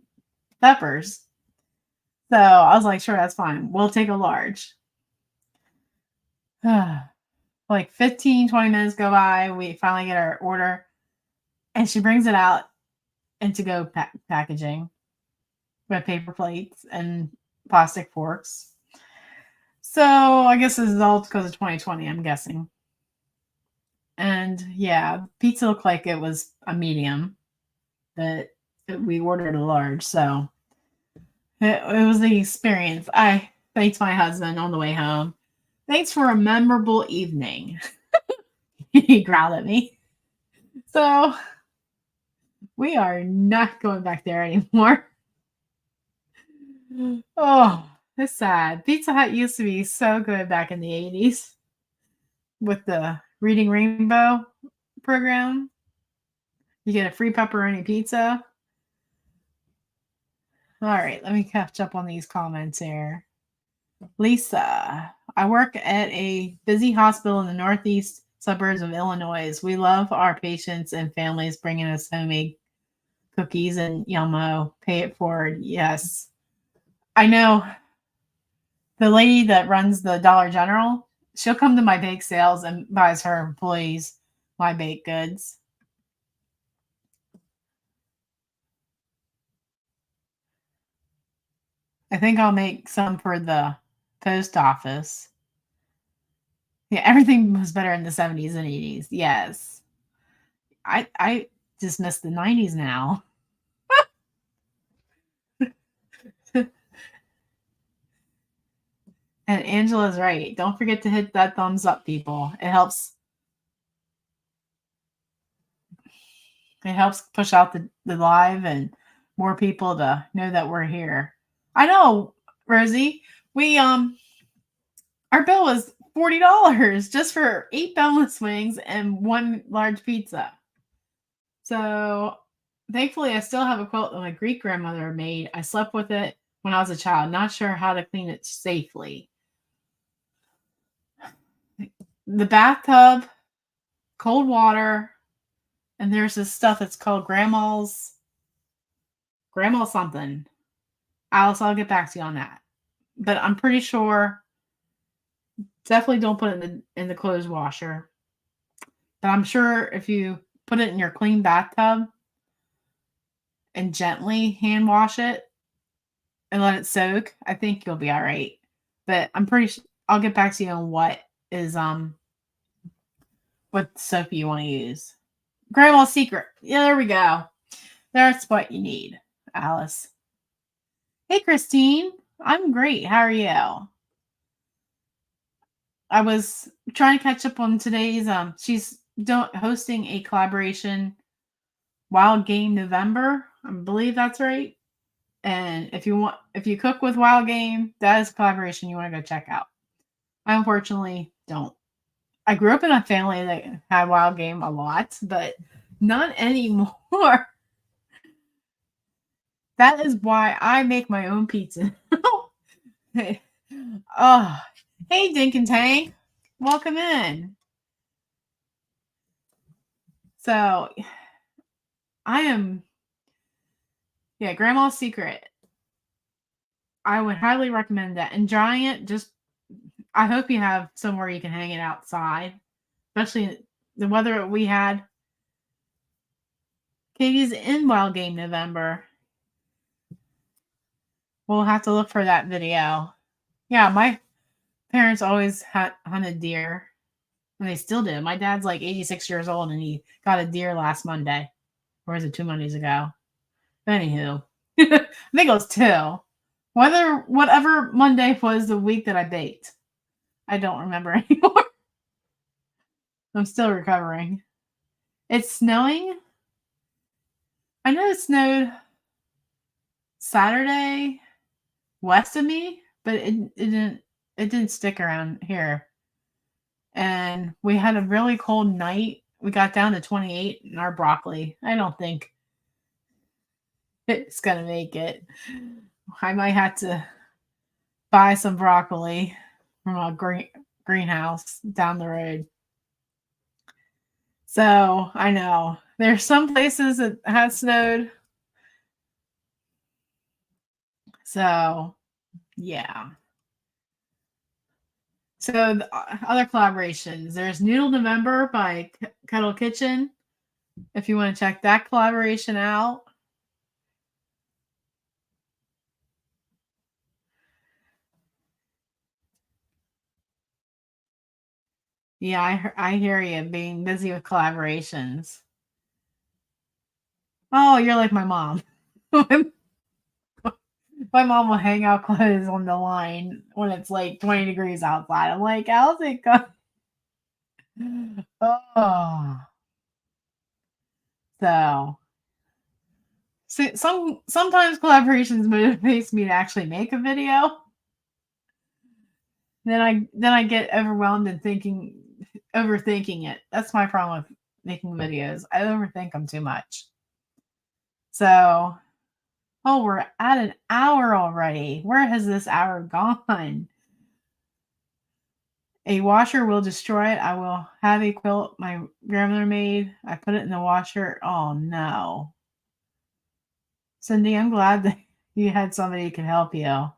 peppers. So I was like, sure, that's fine. We'll take a large. Like 15, 20 minutes go by. We finally get our order, and she brings it out in to-go packaging with paper plates and plastic forks. So I guess this is all because of 2020, I'm guessing. And yeah, pizza looked like it was a medium, but we ordered a large. So it was the experience. I thanked my husband on the way home. Thanks for a memorable evening. He growled at me. So we are not going back there anymore. Oh, it's sad. Pizza Hut used to be so good back in the 80s with the Reading Rainbow program. You get a free pepperoni pizza. All right, let me catch up on these comments here. Lisa, I work at a busy hospital in the northeast suburbs of Illinois. We love our patients and families bringing us homemade cookies and Yummo. Pay it forward. Yes. I know the lady that runs the Dollar General, she'll come to my bake sales and buys her employees my baked goods. I think I'll make some for the post office. Yeah, everything was better in the 70s and 80s. Yes. I just miss the 90s now. And Angela's right. Don't forget to hit that thumbs up, people. It helps push out the live and more people to know that we're here. I know, Rosie. We our bill was $40 just for 8 boneless wings and 1 large pizza. So thankfully I still have a quilt that my Greek grandmother made. I slept with it when I was a child, not sure how to clean it safely. The bathtub, cold water, and there's this stuff that's called grandma's something. Alice, I'll get back to you on that. But I'm pretty sure definitely don't put it in the clothes washer. But I'm sure if you put it in your clean bathtub and gently hand wash it and let it soak, I think you'll be all right. But I'm pretty sure I'll get back to you on what soap you want to use. Grandma's secret. Yeah, there we go. That's what you need, Alice. Hey, Christine. I'm great. How are you? I was trying to catch up on today's she's hosting a collaboration Wild Game November. I believe that's right. And if you cook with Wild Game, that is a collaboration you want to go check out. I unfortunately don't. I grew up in a family that had Wild Game a lot, but not anymore. That is why I make my own pizza. Oh, hey, Dink and Tank. Welcome in. So, I am, yeah, Grandma's Secret. I would highly recommend that. And drying it, I hope you have somewhere you can hang it outside, especially the weather we had. Katie's in Wild Game November. We'll have to look for that video. Yeah, my parents always hunted deer, and they still do. My dad's like 86 years old, and he got a deer last Monday. Or was it 2 Mondays ago? Anywho, I think it was 2. Whatever Monday was the week that I baked. I don't remember anymore. I'm still recovering. It's snowing. I know it snowed Saturday west of me, but it didn't stick around here. And we had a really cold night. We got down to 28 in our broccoli. I don't think it's gonna make it. I might have to buy some broccoli from a greenhouse down the road. So I know there's some places that has snowed. So yeah. So the other collaborations, there's Noodle November by Kettle Kitchen. If you want to check that collaboration out. Yeah, I hear you being busy with collaborations. Oh, you're like my mom. My mom will hang out clothes on the line when it's like 20 degrees outside. I'm like, how's it going? Oh, so sometimes collaborations motivates me to actually make a video. Then I get overwhelmed and overthinking it. That's my problem with making videos. I overthink them too much. So, oh, we're at an hour already. Where has this hour gone? A washer will destroy it. I will have a quilt my grandmother made. I put it in the washer. Oh no. Cindy, I'm glad that you had somebody who can help you.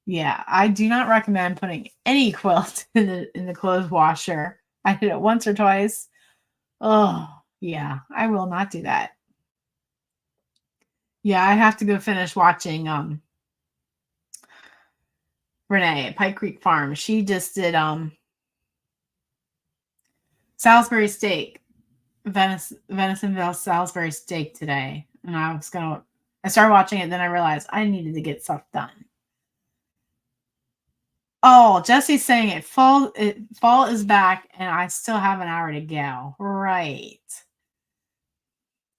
Yeah, I do not recommend putting any quilt in the clothes washer. I did it once or twice. Oh, yeah, I will not do that. Yeah, I have to go finish watching Renee at Pike Creek Farm. She just did Salisbury steak, venison Salisbury steak today, and I started watching it, then I realized I needed to get stuff done. Oh, Jesse's saying fall is back, and I still have an hour to go. Right.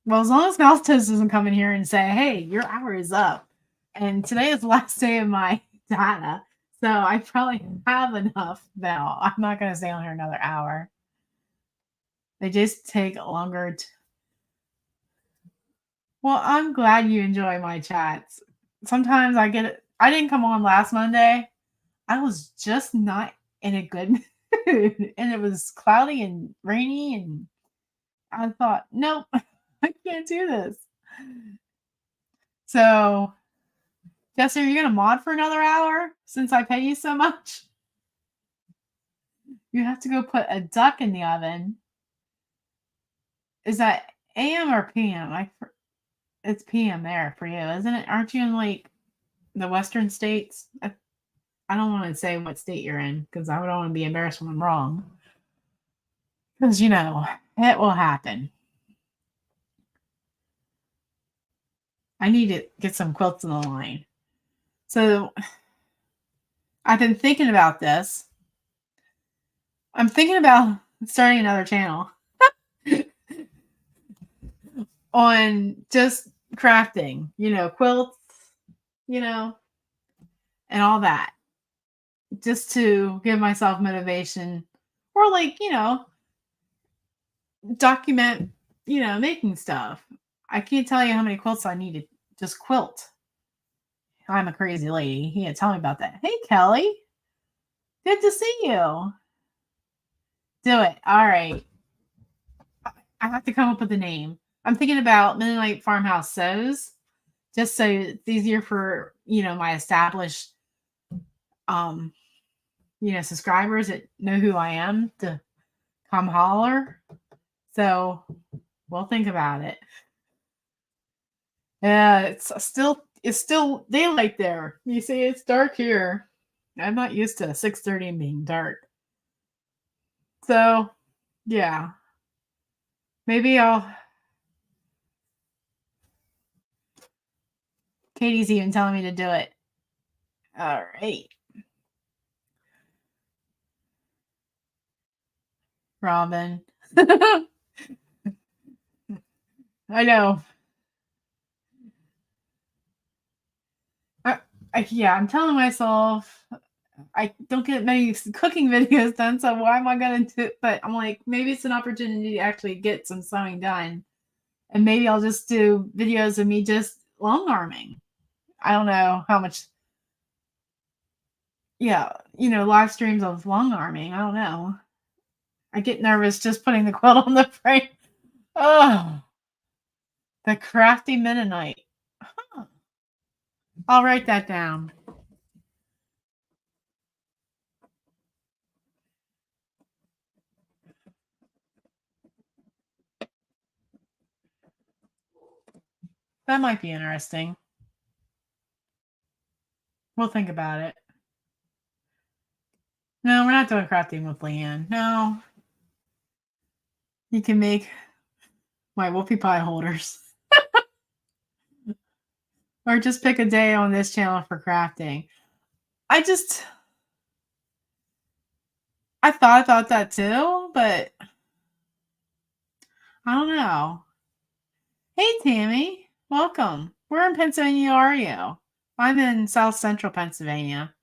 Well, as long as Mouse Toast doesn't come in here and say, "Hey, your hour is up," and today is the last day of my data, so I probably have enough now. I'm not going to stay on here another hour. They just take longer. Well, I'm glad you enjoy my chats. Sometimes I get it. I didn't come on last Monday. I was just not in a good mood, and it was cloudy and rainy, and I thought, nope, I can't do this. So, Jesse, are you gonna mod for another hour since I pay you so much? You have to go put a duck in the oven. Is that AM or PM? It's PM there for you, isn't it? Aren't you in like the western states? I don't want to say what state you're in because I don't want to be embarrassed when I'm wrong. Because it will happen. I need to get some quilts in the line. So I've been thinking about this. I'm thinking about starting another channel on just crafting, quilts, and all that, just to give myself motivation or document, making stuff. I can't tell you how many quilts I need to just quilt. I'm a crazy lady. He can't tell me about that. Hey, Kelly. Good to see you. Do it. All right. I have to come up with a name. I'm thinking about Midnight Farmhouse Sews, just so it's easier for my established subscribers that know who I am to come holler. So we'll think about it. Yeah, it's still daylight there. You see, it's dark here. I'm not used to 6:30 being dark. So yeah, maybe Katie's even telling me to do it. All right. Robin. I know. Yeah, I'm telling myself I don't get many cooking videos done, so why am I going to do? But I'm like, maybe it's an opportunity to actually get some sewing done, and maybe I'll just do videos of me just long arming. I don't know how much. Yeah, live streams of long arming. I don't know. I get nervous just putting the quilt on the frame. Oh, the crafty Mennonite. Huh. I'll write that down. That might be interesting. We'll think about it. No, we're not doing crafting with Leanne. No. You can make my whoopie pie holders. Or just pick a day on this channel for crafting. I thought about that too, but I don't know. Hey, Tammy. Welcome. Where in Pennsylvania are you? I'm in South Central Pennsylvania.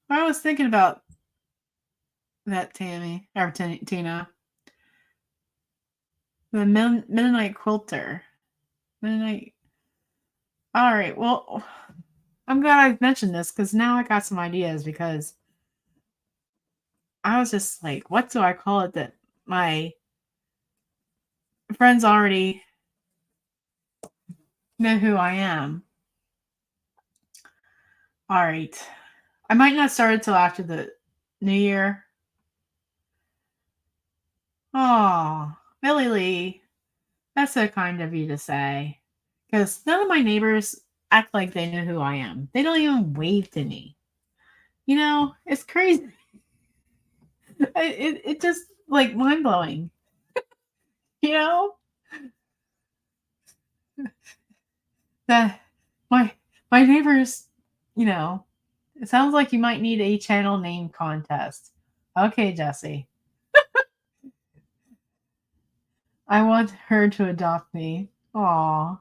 I was thinking about that, Tammy, or Tina. The Mennonite quilter. Mennonite. All right. Well, I'm glad I mentioned this because now I got some ideas because I was just like, what do I call it that my friends already know who I am? All right. I might not start it till after the new year. Oh, Billy Lee. That's so kind of you to say. Because none of my neighbors act like they know who I am. They don't even wave to me. You know, it's crazy. It just like mind blowing. You know that my neighbors. You know, it sounds like you might need a channel name contest. Okay, Jesse. I want her to adopt me. Aw.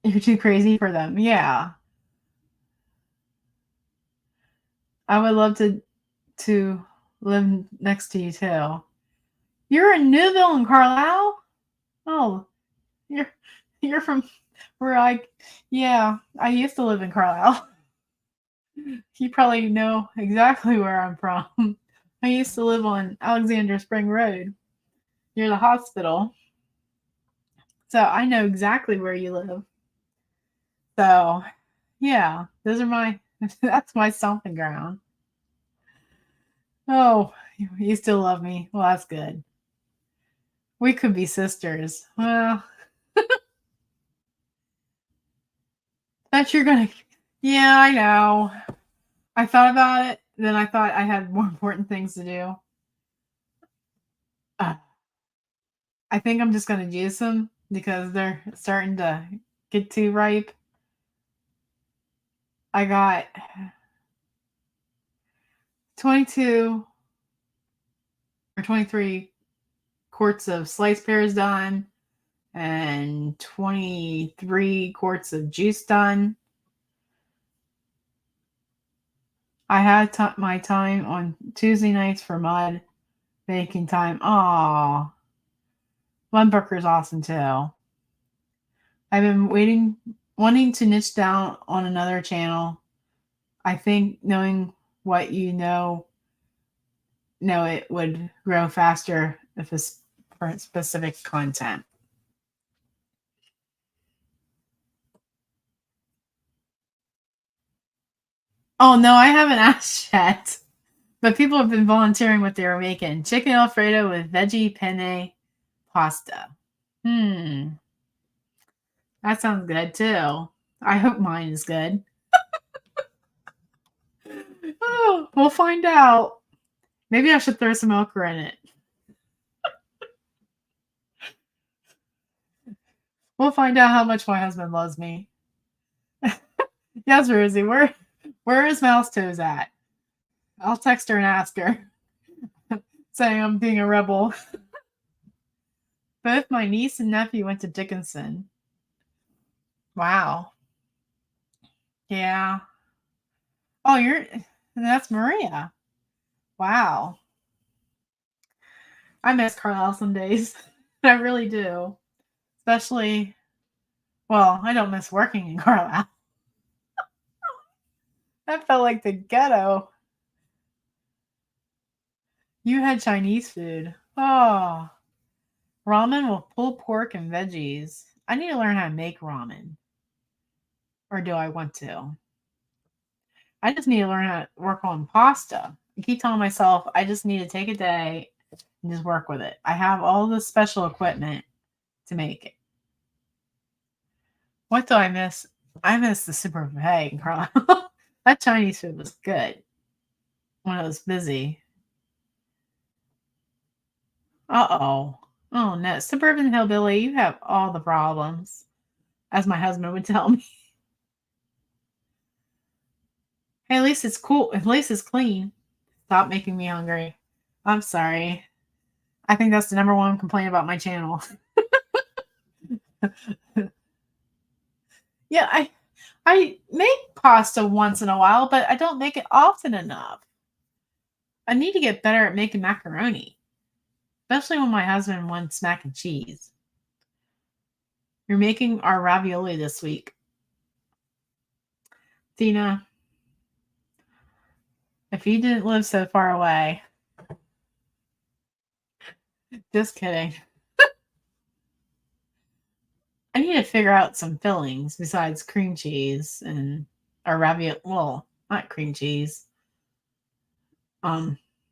You're too crazy for them. Yeah. I would love to live next to you too. You're in Newville and Carlisle? Oh, you're you're from where yeah, I used to live in Carlisle. You probably know exactly where I'm from. I used to live on Alexander Spring Road near the hospital. So I know exactly where you live. So yeah, those are my that's my stomping ground. Oh, you still love me. Well, that's good. We could be sisters. Well, that you're gonna. Yeah, I know. I thought about it. Then I thought I had more important things to do. Uh, I think I'm just gonna juice them because they're starting to get too ripe. I got 22 or 23 quarts of sliced pears done and 23 quarts of juice done. I had my time on Tuesday nights for mud baking time. Aw, Lundberger's awesome too. I've been wanting to niche down on another channel. I think knowing what you know it would grow faster if it's for specific content. Oh no, I haven't asked yet. But people have been volunteering what they were making. Chicken Alfredo with veggie penne pasta. That sounds good too. I hope mine is good. Oh, we'll find out. Maybe I should throw some okra in it. We'll find out how much my husband loves me. Yes, Rosie, where is Mouse Toes at? I'll text her and ask her, saying I'm being a rebel. Both my niece and nephew went to Dickinson. Wow. Yeah. Oh, that's Maria. Wow. I miss Carlisle some days. I really do. Especially, well, I don't miss working in Carlisle. That felt like the ghetto. You had Chinese food. Oh, ramen with pulled pork and veggies. I need to learn how to make ramen. Or do I want to? I just need to learn how to work on pasta. I keep telling myself I just need to take a day and just work with it. I have all the special equipment to make it. What do I miss? I miss the super buffet, Carla. That Chinese food was good when I was busy. Uh-oh. Oh no, suburban hillbilly, you have all the problems, as my husband would tell me. Hey, at least it's cool. At least it's clean. Stop making me hungry. I'm sorry. I think that's the number one complaint about my channel. Yeah, I make pasta once in a while, but I don't make it often enough. I need to get better at making macaroni, especially when my husband wants mac and cheese. You're making our ravioli this week. Tina, if you didn't live so far away, just kidding. I need to figure out some fillings besides cream cheese and or ravioli. Well, not cream cheese.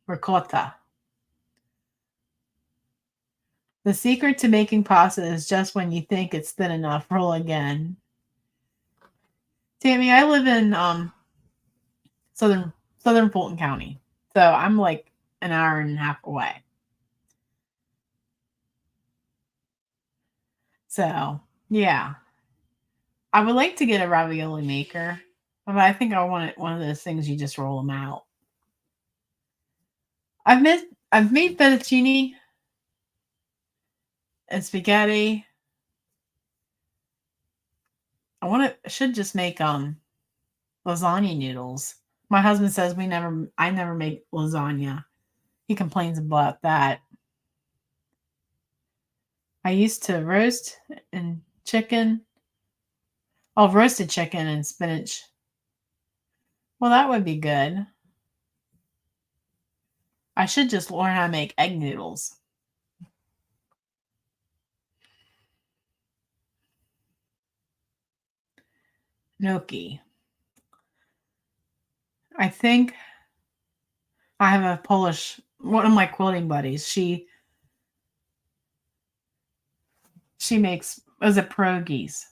Ricotta. The secret to making pasta is just when you think it's thin enough, roll again. Tammy, I live in southern Fulton County. So I'm like an hour and a half away. So yeah. I would like to get a ravioli maker, but I think I want it one of those things you just roll them out. I've made fettuccine and spaghetti. I should just make lasagna noodles. My husband says I never make lasagna. He complains about that. I used to roast and chicken. Oh, roasted chicken and spinach. Well, that would be good. I should just learn how to make egg noodles. Gnocchi. I think I have a Polish one of my quilting buddies. She makes was it pierogies.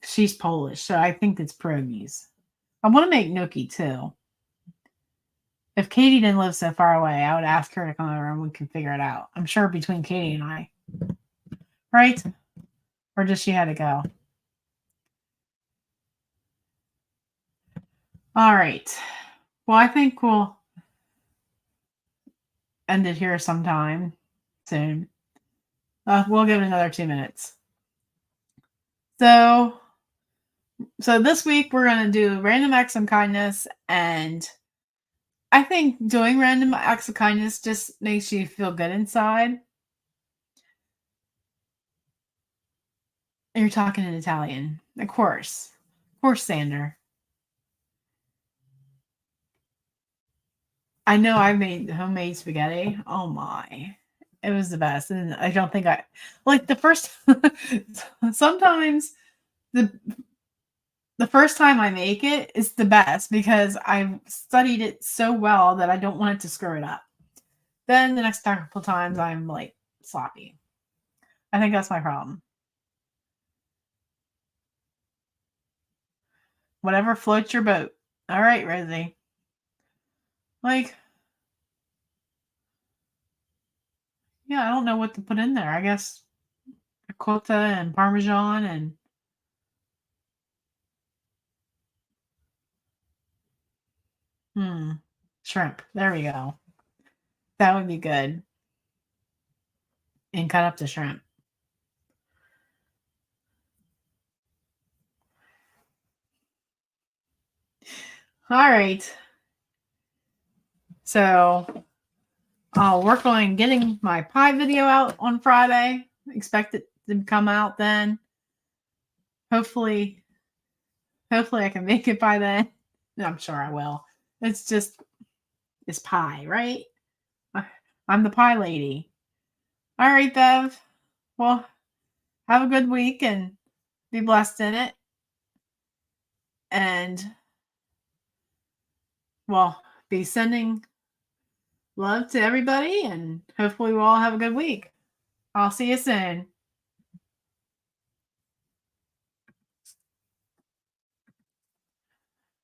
She's Polish, so I think it's pierogies. I want to make gnocchi too. If Katie didn't live so far away, I would ask her to come over and we could figure it out. I'm sure between Katie and I. Right? Or just she had to go. All right. Well, I think we'll end it here sometime soon. We'll give it another 2 minutes. So this week we're going to do random acts of kindness, and I think doing random acts of kindness just makes you feel good inside. You're talking in Italian. Of course, Sander. I know I made homemade spaghetti. Oh my. It was the best. And I don't think I like the first sometimes the first time I make it is the best because I've studied it so well that I don't want it to screw it up. Then the next couple times I'm like sloppy. I think that's my problem. Whatever floats your boat. All right, Rosie. Like, yeah, I don't know what to put in there. I guess ricotta and parmesan and shrimp. There we go. That would be good. And cut up the shrimp. All right. So I'll work on getting my pie video out on Friday. Expect it to come out then. Hopefully I can make it by then. I'm sure I will. It's pie, right? I'm the pie lady. All right, Bev. Well, have a good week and be blessed in it. And well, be sending love to everybody, and hopefully we'll all have a good week. I'll see you soon.